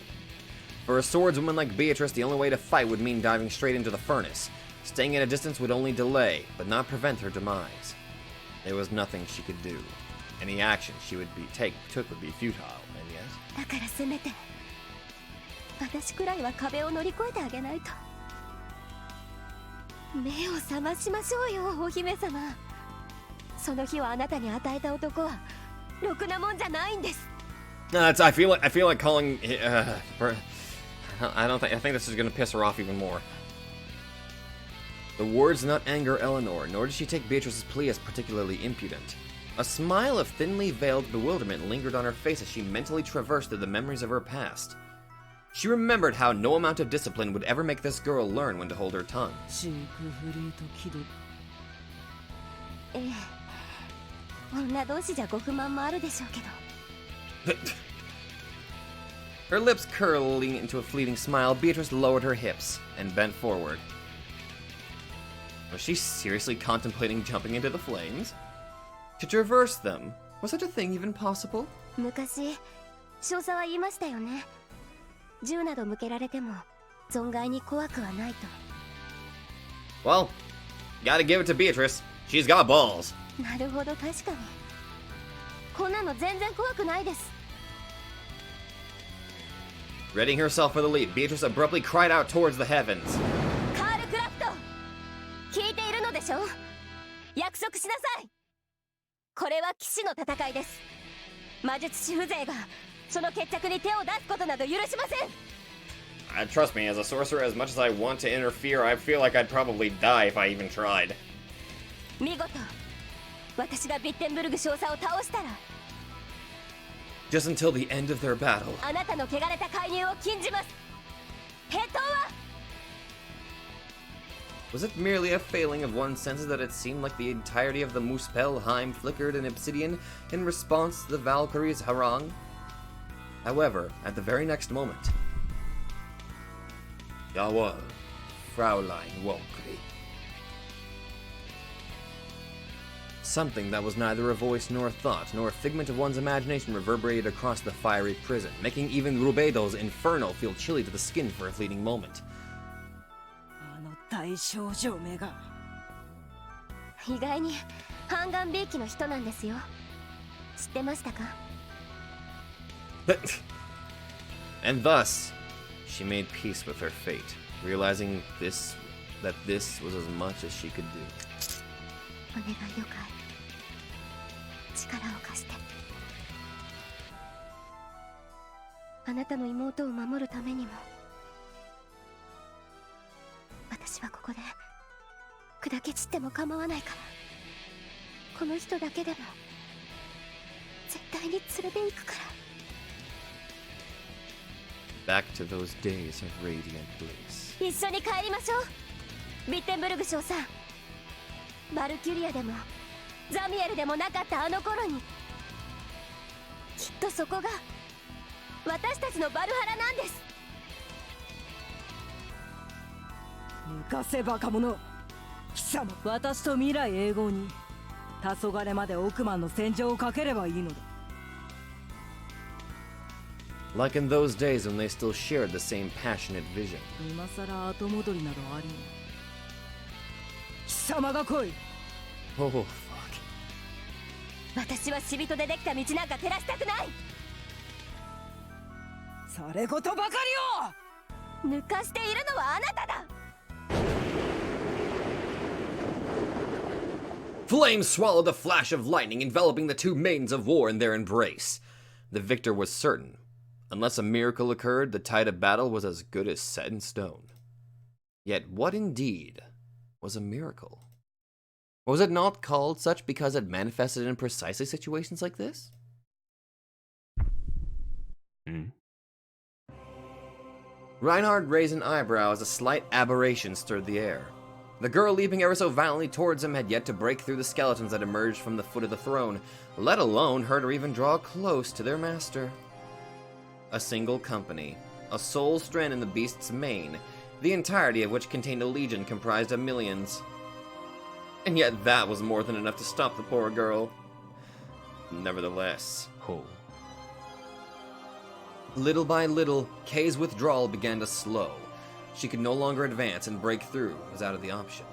For a swordswoman like Beatrice, the only way to fight would mean diving straight into the furnace. Staying at a distance would only delay, but not prevent her demise. There was nothing she could do. Any action she would took would be futile, and yet... だからせめて私くらいは壁を乗り越えてあげないと。目を覚ましましょうよ、お姫様。その日をあなたに与えた男はろくなもんじゃないんです。I feel like calling. I think this is gonna piss her off even more. The words did not anger Eleanor, nor did she take Beatrice's plea as particularly impudent. A smile of thinly veiled bewilderment lingered on her face as she mentally traversed through the memories of her past. She remembered how no amount of discipline would ever make this girl learn when to hold her tongue. ええ、女同士じゃご不満もあるでしょうけど。 Her lips curling into a fleeting smile, Beatrice lowered her hips and bent forward. Was she seriously contemplating jumping into the flames? To traverse them? Was such a thing even possible? 昔、少佐は言いましたよね。銃など向けられても存外に怖くはないと。 Well, gotta give it to Beatrice. She's got balls. なるほど、確かに。こんなの全然怖くないです。 Readying herself for the leap, Beatrice abruptly cried out towards the heavens. カール・クラフト、聞いているのでしょう。約束しなさい。これは騎士の戦いです。魔術師風情がその決着に手を出すことなど許しません。 Trust me, as a sorcerer, as much as I want to interfere, I feel like I'd probably die if I even tried. 見事、私がビッテンブルグ少佐を倒したら、 Just until the end of their battle. あなたの汚れた介入を禁じます。返答は Was it merely a failing of one's senses that it seemed like the entirety of the Muspelheim flickered in obsidian in response to the Valkyrie's harangue? However, at the very next moment... Jawohl, Fräulein Valkyrie. Something that was neither a voice nor a thought, nor a figment of one's imagination reverberated across the fiery prison, making even Rubedo's Inferno feel chilly to the skin for a fleeting moment. あの大少女めが。意外に半眼ビーキの人なんですよ。知ってましたか？ And thus, she made peace with her fate, realizing that this was as much as she could do. お願い了解。力を貸して。あなたの妹を守るためにも。私はここで砕け散っても構わないから。この人だけでも絶対に連れて行くから。 Back to those days of radiant bliss. 一緒に帰りましょう。ビッテンブルグ少佐。バルキュリアでもザミエルでもなかったあの頃に、きっとそこが私たちのバルハラなんです。抜かせバカ者。貴様、私と未来永劫に黄昏まで億万の戦場をかければいいのだ。Like in those days when they still shared the same passionate vision. 今さら後戻りなどありん。貴様が来い。Oh, fuck. 私は死人でできた道なんか照らしたくない。されごとばかりを抜かしているのはあなただ。 Flames swallowed the flash of lightning, enveloping the two maidens of war in their embrace. The victor was certain. Unless a miracle occurred, the tide of battle was as good as set in stone. Yet what indeed was a miracle? Was it not called such because it manifested in precisely situations like this? Reinhard raised an eyebrow as a slight aberration stirred the air. The girl leaping ever so violently towards him had yet to break through the skeletons that emerged from the foot of the throne, let alone hurt or even draw close to their master. A single company, a sole strand in the beast's mane, the entirety of which contained a legion comprised of millions. And yet that was more than enough to stop the poor girl. Nevertheless, little by little, Kay's withdrawal began to slow. She could no longer advance, and break through was out of the option.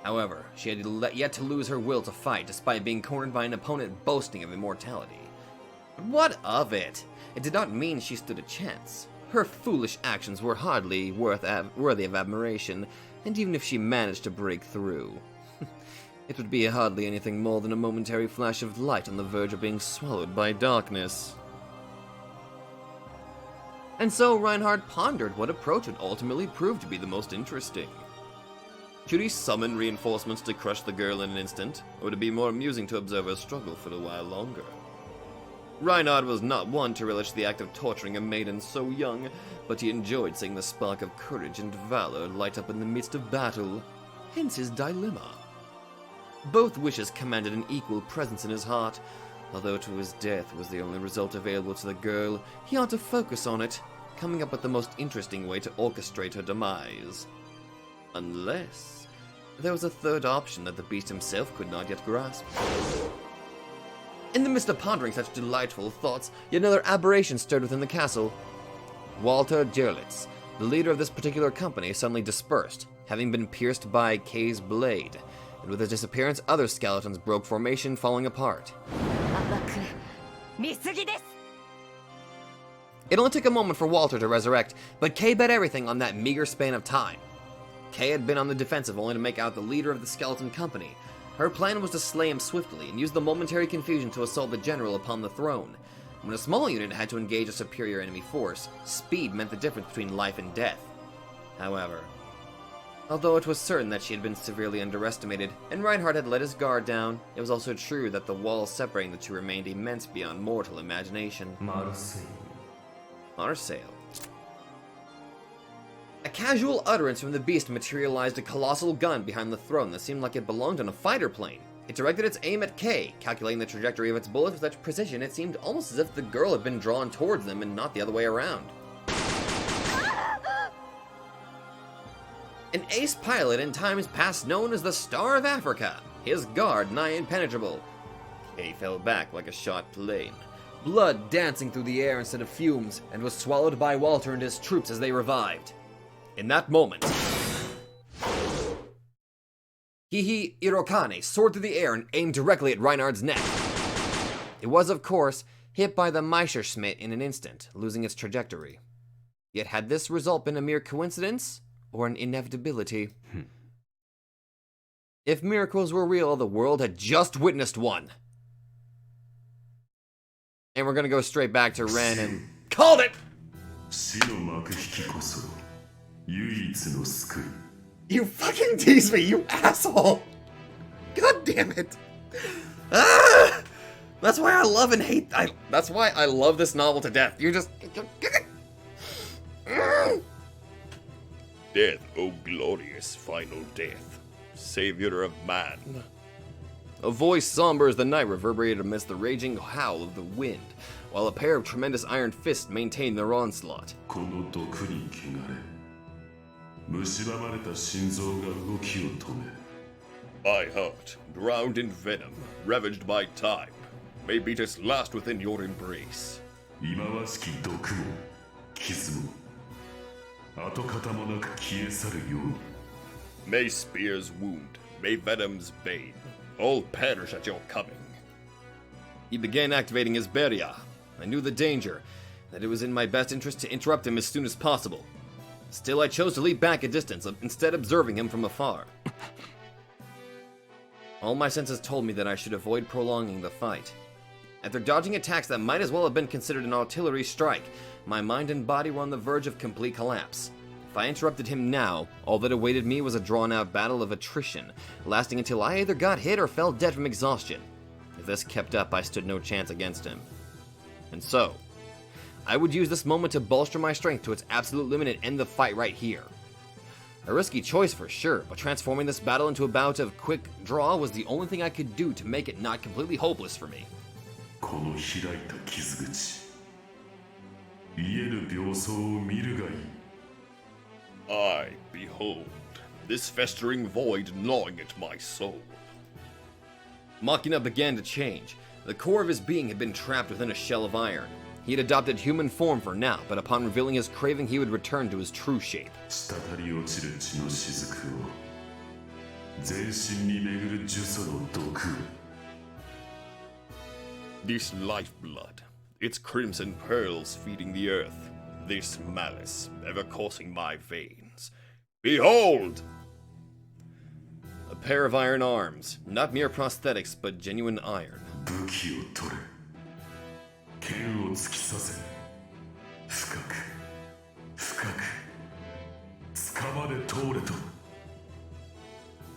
However, she had yet to lose her will to fight, despite being cornered by an opponent boasting of immortality. But what of it? It did not mean she stood a chance. Her foolish actions were hardly worthy of admiration, and even if she managed to break through, it would be hardly anything more than a momentary flash of light on the verge of being swallowed by darkness. And so Reinhard pondered what approach would ultimately prove to be the most interesting. Should he summon reinforcements to crush the girl in an instant, or would it be more amusing to observe her struggle for a while longer? Reinhard was not one to relish the act of torturing a maiden so young, but he enjoyed seeing the spark of courage and valor light up in the midst of battle, hence his dilemma. Both wishes commanded an equal presence in his heart. Although to his death was the only result available to the girl, he ought to focus on it, coming up with the most interesting way to orchestrate her demise. Unless there was a third option that the beast himself could not yet grasp. In the midst of pondering such delightful thoughts, yet another aberration stirred within the castle. Walter Gerlitz, the leader of this particular company, suddenly dispersed, having been pierced by Kay's blade, and with his disappearance, other skeletons broke formation, falling apart. It only took a moment for Walter to resurrect, but Kay bet everything on that meager span of time. Kay had been on the defensive only to make out the leader of the skeleton company. Her plan was to slay him swiftly and use the momentary confusion to assault the general upon the throne. When a small unit had to engage a superior enemy force, speed meant the difference between life and death. However, although it was certain that she had been severely underestimated, and Reinhard had let his guard down, it was also true that the walls separating the two remained immense beyond mortal imagination. Marseille. A casual utterance from the beast materialized a colossal gun behind the throne that seemed like it belonged on a fighter plane. It directed its aim at Kay, calculating the trajectory of its bullets with such precision it seemed almost as if the girl had been drawn towards them and not the other way around. An ace pilot in times past known as the Star of Africa, his guard nigh impenetrable. Kay fell back like a shot plane, blood dancing through the air instead of fumes, and was swallowed by Walter and his troops as they revived. In that moment, Hihi Irokane soared through the air and aimed directly at Reinhard's neck. It was, of course, hit by the Messerschmitt in an instant, losing its trajectory. Yet had this result been a mere coincidence, or an inevitability? If miracles were real, the world had just witnessed one. And we're gonna go straight back to Ren and... Called it! You fucking tease me, you asshole! God damn it! Ah! That's why I love and hate... that's why I love this novel to death. You're just... Death, oh glorious final death, savior of man. A voice somber as the night reverberated amidst the raging howl of the wind, while a pair of tremendous iron fists maintained their onslaught. この毒に汚れ蝕まれた心臓が動きを止め My heart, drowned in venom, ravaged by time, may beat its last within your embrace. 忌まわしき毒も傷も跡形もなく消え去るように May spear's wound, may venom's bane, all perish at your coming. He began activating his Beria. I knew the danger, that it was in my best interest to interrupt him as soon as possible. Still, I chose to leap back a distance, instead observing him from afar. All my senses told me that I should avoid prolonging the fight. After dodging attacks that might as well have been considered an artillery strike, my mind and body were on the verge of complete collapse. If I interrupted him now, all that awaited me was a drawn-out battle of attrition, lasting until I either got hit or fell dead from exhaustion. If this kept up, I stood no chance against him. And so, I would use this moment to bolster my strength to its absolute limit and end the fight right here. A risky choice for sure, but transforming this battle into a bout of quick draw was the only thing I could do to make it not completely hopeless for me. この開いた傷口癒える病巣を見るがいい I, behold, this festering void gnawing at my soul. Machina began to change. The core of his being had been trapped within a shell of iron. He had adopted human form for now, but upon revealing his craving, he would return to his true shape. 滴り落ちる血の雫を全身に巡る呪詛の毒 This lifeblood, its crimson pearls feeding the earth, this malice ever coursing my veins. Behold! A pair of iron arms, not mere prosthetics, but genuine iron. 武器を取れ剣を突き刺せ深く深く掴まで通れと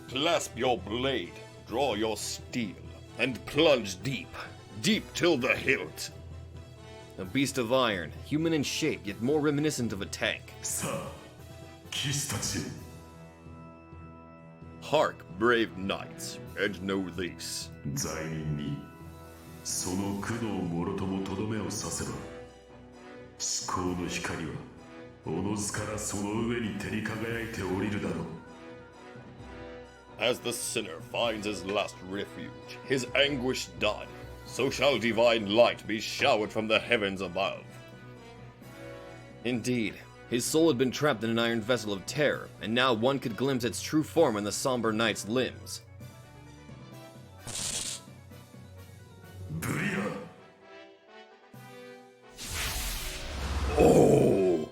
Clasp your blade, draw your steel, and plunge deep, deep till the hilt. A beast of iron, human in shape, yet more reminiscent of a tank. さあ騎士たちよ Hark, brave knights, and know this. 罪人にその苦悩もろともとどめを刺せば思考の光はおのずからその上に照り輝いて降りるだろう As the sinner finds his last refuge, his anguish done, so shall divine light be showered from the heavens above. Indeed, his soul had been trapped in an iron vessel of terror, and now one could glimpse its true form in the somber knight's limbs. ブリア Oh!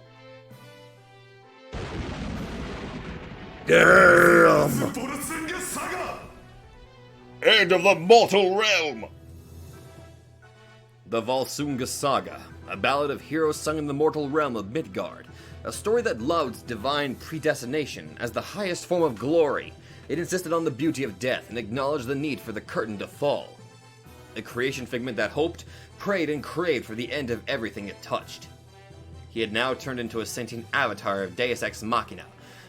Damn! ボルツンゲサガ End of the mortal realm! The Volsunga Saga, a ballad of heroes sung in the mortal realm of Midgard, a story that loved divine predestination as the highest form of glory. It insisted on the beauty of death and acknowledged the need for the curtain to fall. A creation figment that hoped, prayed, and craved for the end of everything it touched. He had now turned into a sentient avatar of Deus Ex Machina,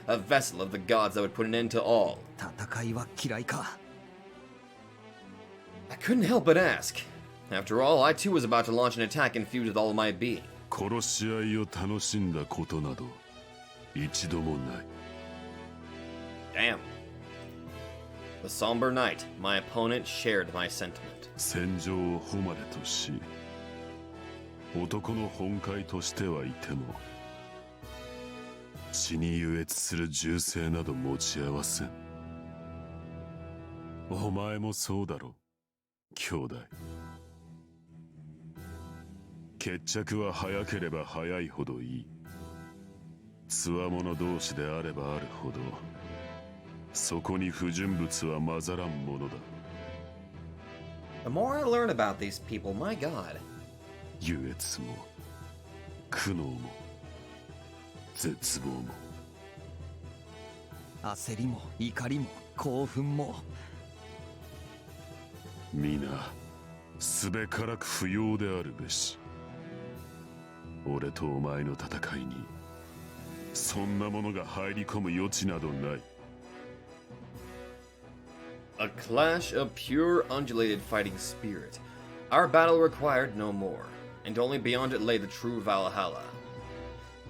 a vessel of the gods that would put an end to all. 戦いは嫌いか I couldn't help but ask. After all, I too was about to launch an attack infused with all of my being. 殺し合いを楽しんだことなど一度もない Damn. The somber night, my opponent shared my sentiment. 戦場を誉れとし男の本懐としてはいても血に優越する銃声など持ち合わせんお前もそうだろ兄弟決着は早ければ早いほどいいつわもの同士であればあるほどそこに不純物は混ざらんものだ The more I learn about these people, my god. 優越も苦悩も絶望も焦りも怒りも興奮も皆すべからく不要であるべし俺とお前の戦いにそんなものが入り込む余地などない A clash of pure undulated fighting spirit. Our battle required no more, and only beyond it lay the true Valhalla.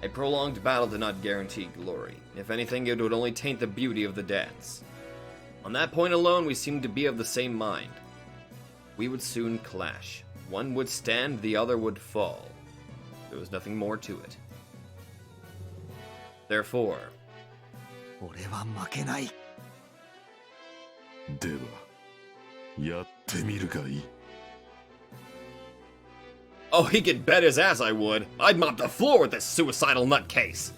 A prolonged battle did not guarantee glory. If anything, it would only taint the beauty of the dance. On that point alone, we seemed to be of the same mind. We would soon clash. One would stand, the other would fall. There was nothing more to it. Therefore, 俺は負けない。ではやってみるがいい。 oh, he could bet his ass I would. I'd mop the floor with this suicidal nutcase.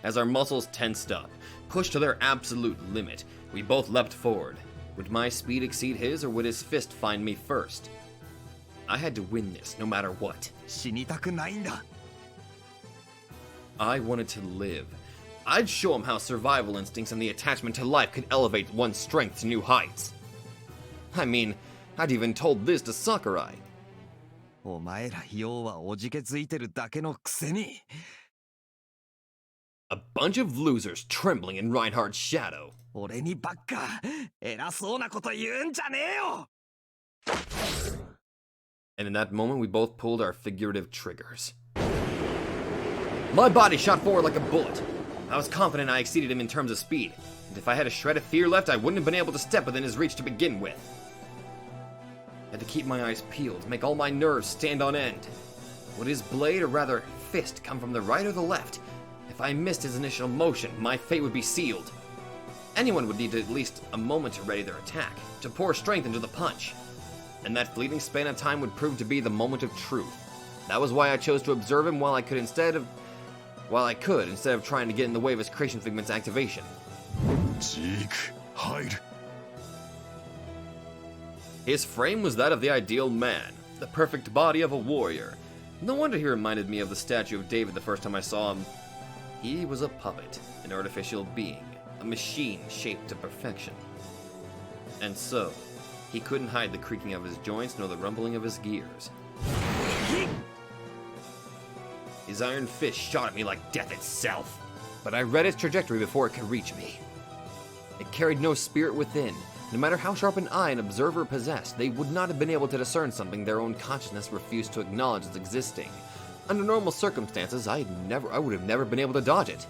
As our muscles tensed up, pushed to their absolute limit, we both leapt forward. Would my speed exceed his, or would his fist find me first? I had to win this, no matter what. 死にたくないんだ。 I wanted to live. I'd show him how survival instincts and the attachment to life could elevate one's strength to new heights. I mean, I'd even told this to Sakurai. お前ら要はおじけづいてるだけのくせに。 A bunch of losers trembling in Reinhardt's shadow. 俺にばっか偉そうなこと言うんじゃねえよ。 And in that moment, we both pulled our figurative triggers. My body shot forward like a bullet. I was confident I exceeded him in terms of speed, and if I had a shred of fear left, I wouldn't have been able to step within his reach to begin with. I had to keep my eyes peeled, make all my nerves stand on end. Would his blade, or rather fist, come from the right or the left? If I missed his initial motion, my fate would be sealed. Anyone would need at least a moment to ready their attack, to pour strength into the punch. And that fleeting span of time would prove to be the moment of truth. That was why I chose to observe him while I could instead of trying to get in the way of his creation figment's activation. ジーク、入る。 His frame was that of the ideal man, the perfect body of a warrior. No wonder he reminded me of the statue of David the first time I saw him. He was a puppet, an artificial being, a machine shaped to perfection. And so, he couldn't hide the creaking of his joints nor the rumbling of his gears. His iron fist shot at me like death itself, but I read its trajectory before it could reach me. It carried no spirit within. No matter how sharp an eye an observer possessed, they would not have been able to discern something their own consciousness refused to acknowledge as existing. Under normal circumstances, I would have never been able to dodge it.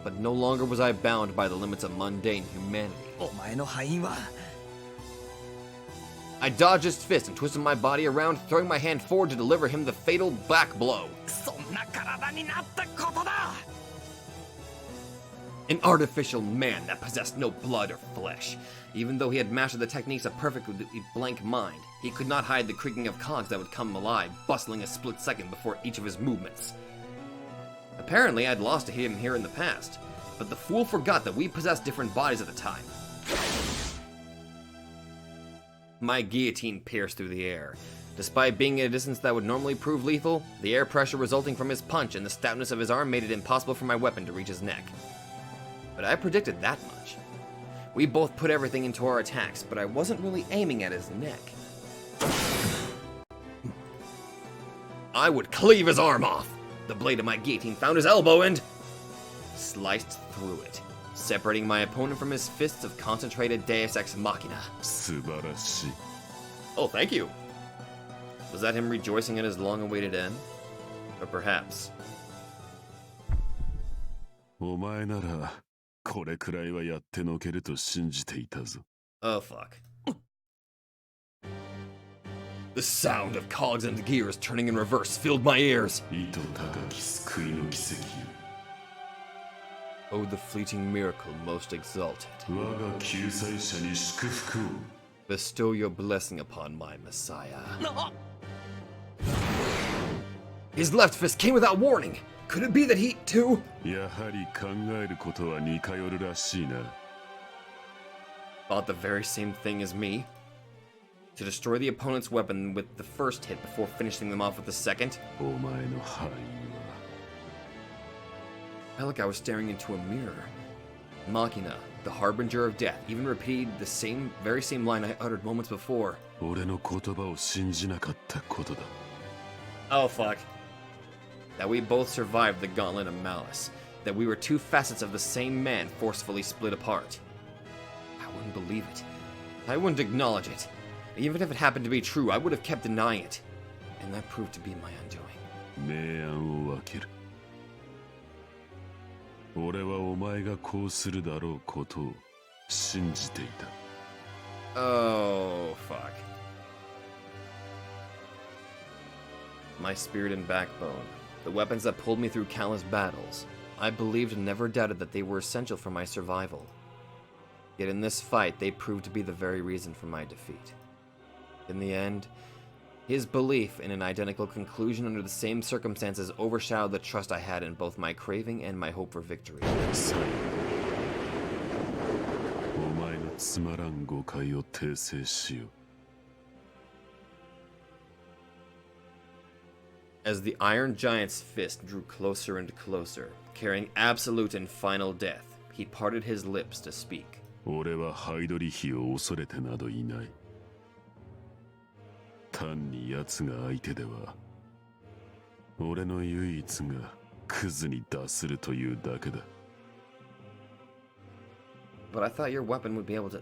But no longer was I bound by the limits of mundane humanity. お前の敗因は I dodged his fist and twisted my body around, throwing my hand forward to deliver him the fatal back blow. そんな体になったことだ。 An artificial man that possessed no blood or flesh. Even though he had mastered the techniques of perfectly blank mind, he could not hide the creaking of cogs that would come alive, bustling a split second before each of his movements. Apparently, I'd lost to him here in the past, but the fool forgot that we possessed different bodies at the time. My guillotine pierced through the air. Despite being at a distance that would normally prove lethal, the air pressure resulting from his punch and the stoutness of his arm made it impossible for my weapon to reach his neck. But I predicted that much. We both put everything into our attacks, but I wasn't really aiming at his neck. I would cleave his arm off. The blade of my guillotine found his elbow and sliced through it, separating my opponent from his fists of concentrated Deus Ex Machina. 素晴らしい。 Oh, thank you. Was that him rejoicing at his long-awaited end? Or perhaps... お前ならこれくらいはやってのけると信じていたぞ。 Oh, fuck. The sound of cogs and gears turning in reverse filled my ears. 糸高き救いの奇跡。 Oh, the fleeting miracle most exalted. 我が救済者に祝福を。 Bestow your blessing upon my Messiah. His left fist came without warning. Could it be that he, too? やはり考えることは似通るらしいな。 Thought the very same thing as me? To destroy the opponent's weapon with the first hit before finishing them off with the second? お前の敗因は。 I felt like I was staring into a mirror. Machina, the harbinger of death, even repeated the very same line I uttered moments before. 俺の言葉を信じなかったことだ。 Oh, fuck. That we both survived the gauntlet of malice. That we were two facets of the same man forcefully split apart. I wouldn't believe it. I wouldn't acknowledge it. Even if it happened to be true, I would have kept denying it. And that proved to be my undoing. 明暗を分ける。俺はお前がこうするだろうことを信じていた。Oh, fuck. My spirit and backbone, the weapons that pulled me through countless battles, I believed and never doubted that they were essential for my survival. Yet in this fight, they proved to be the very reason for my defeat. In the end, his belief in an identical conclusion under the same circumstances overshadowed the trust I had in both my craving and my hope for victory. お前のつまらん誤解を訂正しよう。 As the Iron Giant's fist drew closer and closer, carrying absolute and final death, he parted his lips to speak. 俺はハイドリヒを恐れてなどいない。単に奴が相手では、俺の唯一がクズに脱するというだけだ。But I thought your weapon would be able to...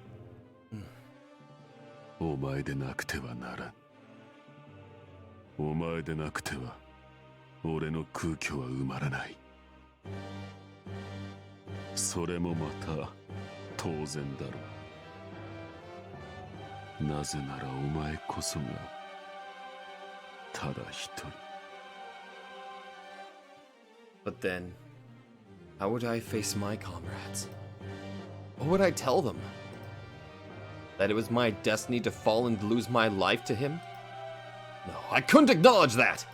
お前でなくてはならん。お前でなくては俺の空虚は埋まらない。それもまた当然だろう。なぜならお前こそがただ一人。But then, how would I face my comrades? What would I tell them? That it was my destiny to fall and lose my life to him? No, I couldn't acknowledge that!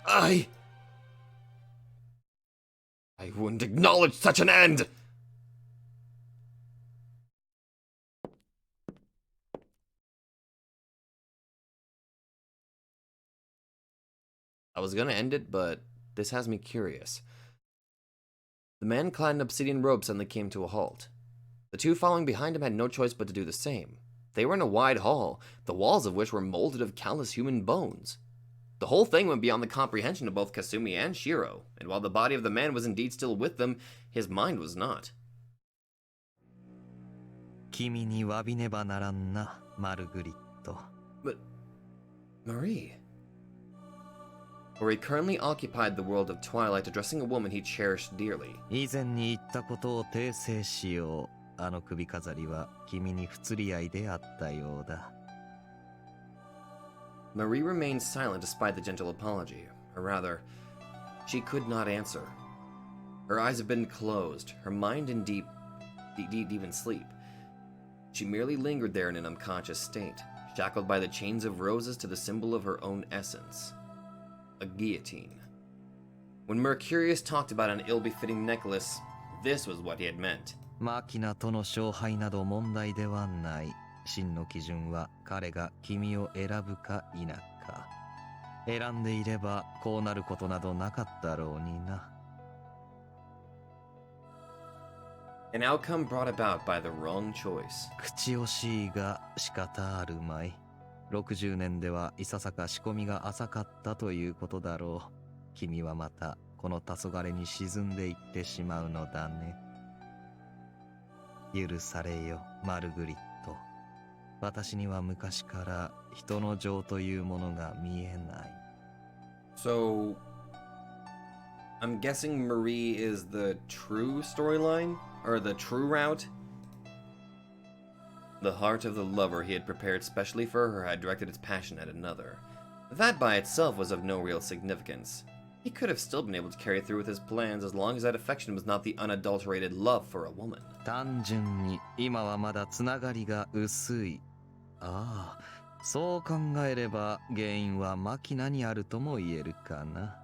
I wouldn't acknowledge such an end! I was gonna end it, but this has me curious. The man clad in obsidian robes suddenly came to a halt. The two following behind him had no choice but to do the same. They were in a wide hall, the walls of which were molded of countless human bones. The whole thing went beyond the comprehension of both Kasumi and Shiro, and while the body of the man was indeed still with them, his mind was not. 君に詫びねばならんな、マルグリット。But... Marie... Where he currently occupied the world of Twilight addressing a woman he cherished dearly. 以前に言ったことを訂正しよう。あの首飾りは君に不釣り合いであったようだ。Marie remained silent despite the gentle apology, or rather, she could not answer. Her eyes had been closed, her mind in deep in sleep. She merely lingered there in an unconscious state, shackled by the chains of roses to the symbol of her own essence. A guillotine. When Mercurius talked about an ill-befitting necklace, this was what he had meant. マキナとの勝敗など問題ではない。真の基準は彼が君を選ぶか否か。選んでいればこうなることなどなかったろうにな。An outcome brought about by the wrong choice. 口惜しいが仕方あるまい。60年ではいささか仕込みが浅かったということだろう。君はまたこの黄昏に沈んでいってしまうのだね。許されよ、マルグリット。私には昔から人の情というものが見えない。So, I'm guessing Marie is the true storyline? Or the true route? The heart of the lover he had prepared specially for her had directed its passion at another. That by itself was of no real significance. He could have still been able to carry through with his plans as long as that affection was not the unadulterated love for a woman. 単純に今はまだつながりが薄い。ああ、そう考えれば原因はマキナにあるとも言えるかな。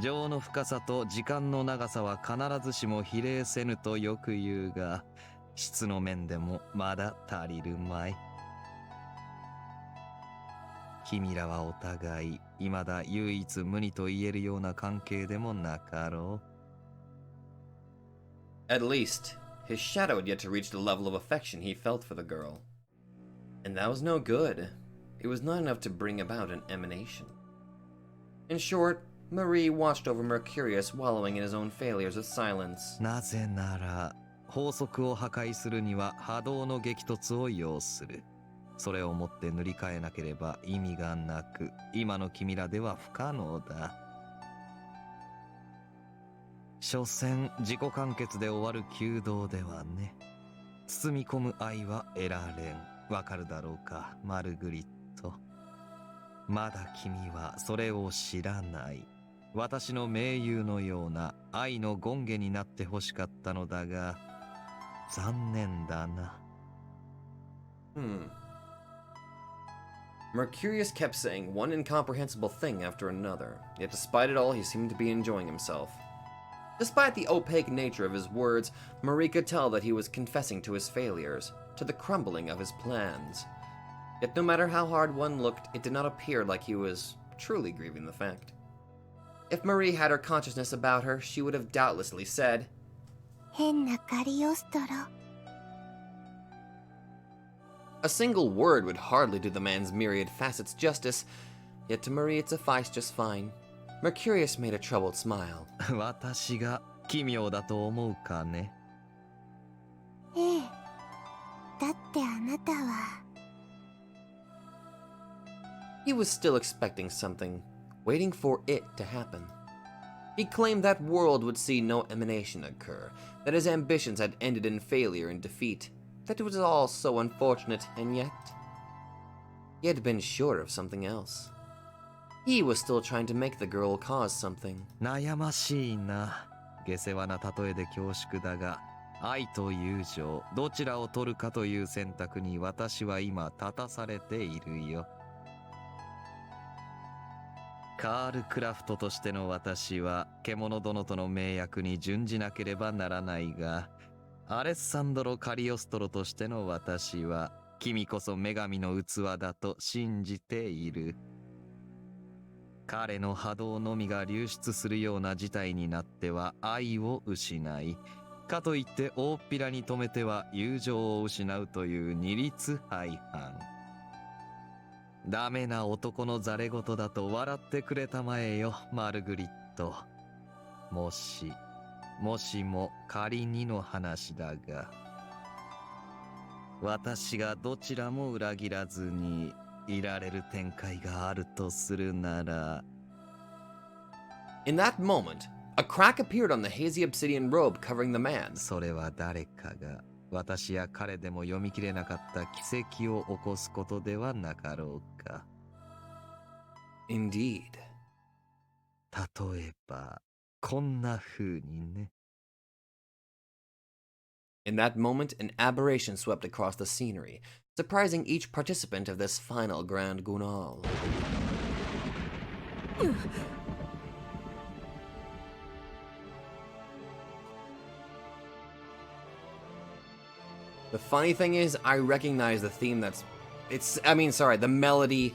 情の深さと時間の長さは必ずしも比例せぬとよく言うが、質の面でもまだ足りるまい。君らはお互い未だ唯一無二と言えるような関係でもなかろう。At least, his shadow had yet to reach the level of affection he felt for the girl. And that was no good. It was not enough to bring about an emanation. In short, Marie watched over Mercurius wallowing in his own failures with silence. なぜなら法則を破壊するには波動の激突を要する。それをもって塗り替えなければ意味がなく、今の君らでは不可能だ。所詮自己完結で終わる弓道ではね。包み込む愛は得られん。わかるだろうか、マルグリット。まだ君はそれを知らない。私の盟友のような愛の権化になってほしかったのだが、残念だな。Mercurius kept saying one incomprehensible thing after another, yet despite it all, he seemed to be enjoying himself. Despite the opaque nature of his words, Marie could tell that he was confessing to his failures, to the crumbling of his plans. Yet no matter how hard one looked, it did not appear like he was truly grieving the fact. If Marie had her consciousness about her, she would have doubtlessly said, 変なカリオストロ。 A single word would hardly do the man's myriad facets justice, yet to Marie it sufficed just fine. Mercurius made a troubled smile. 私が奇妙だと思うかね。ええ。だってあなたは。 He was still expecting something, waiting for it to happen. He claimed that world would see no emanation occur, that his ambitions had ended in failure and defeat, that it was all so unfortunate, and yet he had been sure of something else. He was still trying to make the girl cause something. 悩ましいな。下世話な例えで恐縮だが、愛と友情、どちらを取るかという選択に私は今立たされているよ。カール・クラフトとしての私は獣殿との盟約に準じなければならないが、アレッサンドロ・カリオストロとしての私は君こそ女神の器だと信じている。彼の波動のみが流出するような事態になっては愛を失い、かといって大っぴらに止めては友情を失うという二律背反。ダメな男のざれ言だと笑ってくれたまえよ、マルグリット。もしも仮にの話だが、私がどちらも裏切らずにいられる展開があるとするなら。 In that moment, a crack appeared on the hazy obsidian robe covering the man. それは誰かが私や彼でも読み切れなかった奇跡を起こすことではなかろうか。 Indeed. 例えばこんな風にね。 In that moment, an aberration swept across the scenery, surprising each participant of this final Grand Gunal. The funny thing is, I recognize the theme the melody.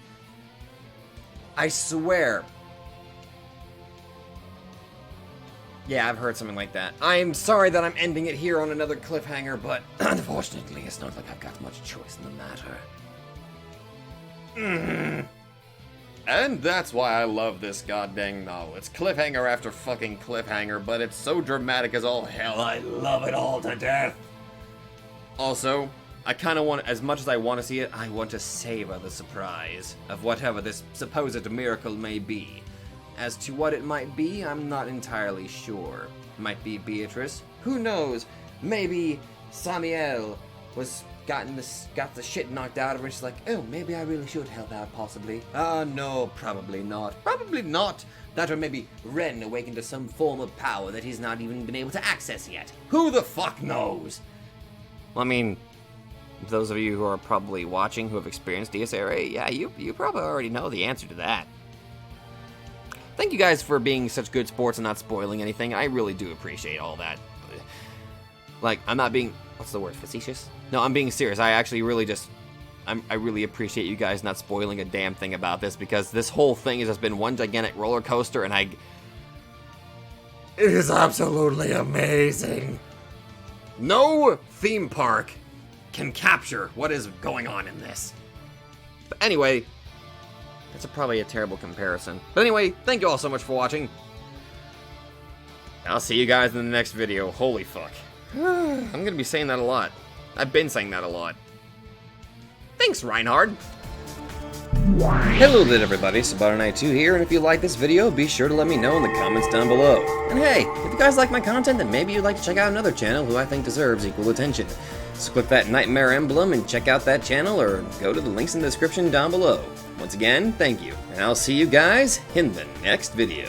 I swear. Yeah, I've heard something like that. I'm sorry that I'm ending it here on another cliffhanger, but unfortunately, it's not like I've got much choice in the matter. And that's why I love this goddamn novel. It's cliffhanger after fucking cliffhanger, but it's so dramatic as all hell. I love it all to death. Also, I kind of want, as much as I want to see it, I want to savor the surprise of whatever this supposed miracle may be. As to what it might be, I'm not entirely sure. Might be Beatrice. Who knows? Maybe Samuel got the shit knocked out of her. She's like, oh, maybe I really should help out, possibly. No, probably not. Probably not. That or maybe Ren awakened to some form of power that he's not even been able to access yet. Who the fuck knows? Well, I mean, those of you who are probably watching who have experienced DSRA, yeah, you probably already know the answer to that. Thank you guys for being such good sports and not spoiling anything. I really do appreciate all that. Like, I'm not being, what's the word, facetious? No, I'm being serious. I actually really I really appreciate you guys not spoiling a damn thing about this, because this whole thing has just been one gigantic roller coaster, and it is absolutely amazing. No theme park can capture what is going on in this. But anyway, that's probably a terrible comparison. But anyway, thank you all so much for watching. I'll see you guys in the next video. Holy fuck. I'm gonna be saying that a lot. I've been saying that a lot. Thanks, Reinhard! Hello there everybody, Sabato92 here, and if you like this video, be sure to let me know in the comments down below. And hey, if you guys like my content, then maybe you'd like to check out another channel who I think deserves equal attention. So click that nightmare emblem and check out that channel, or go to the links in the description down below. Once again, thank you, and I'll see you guys in the next video.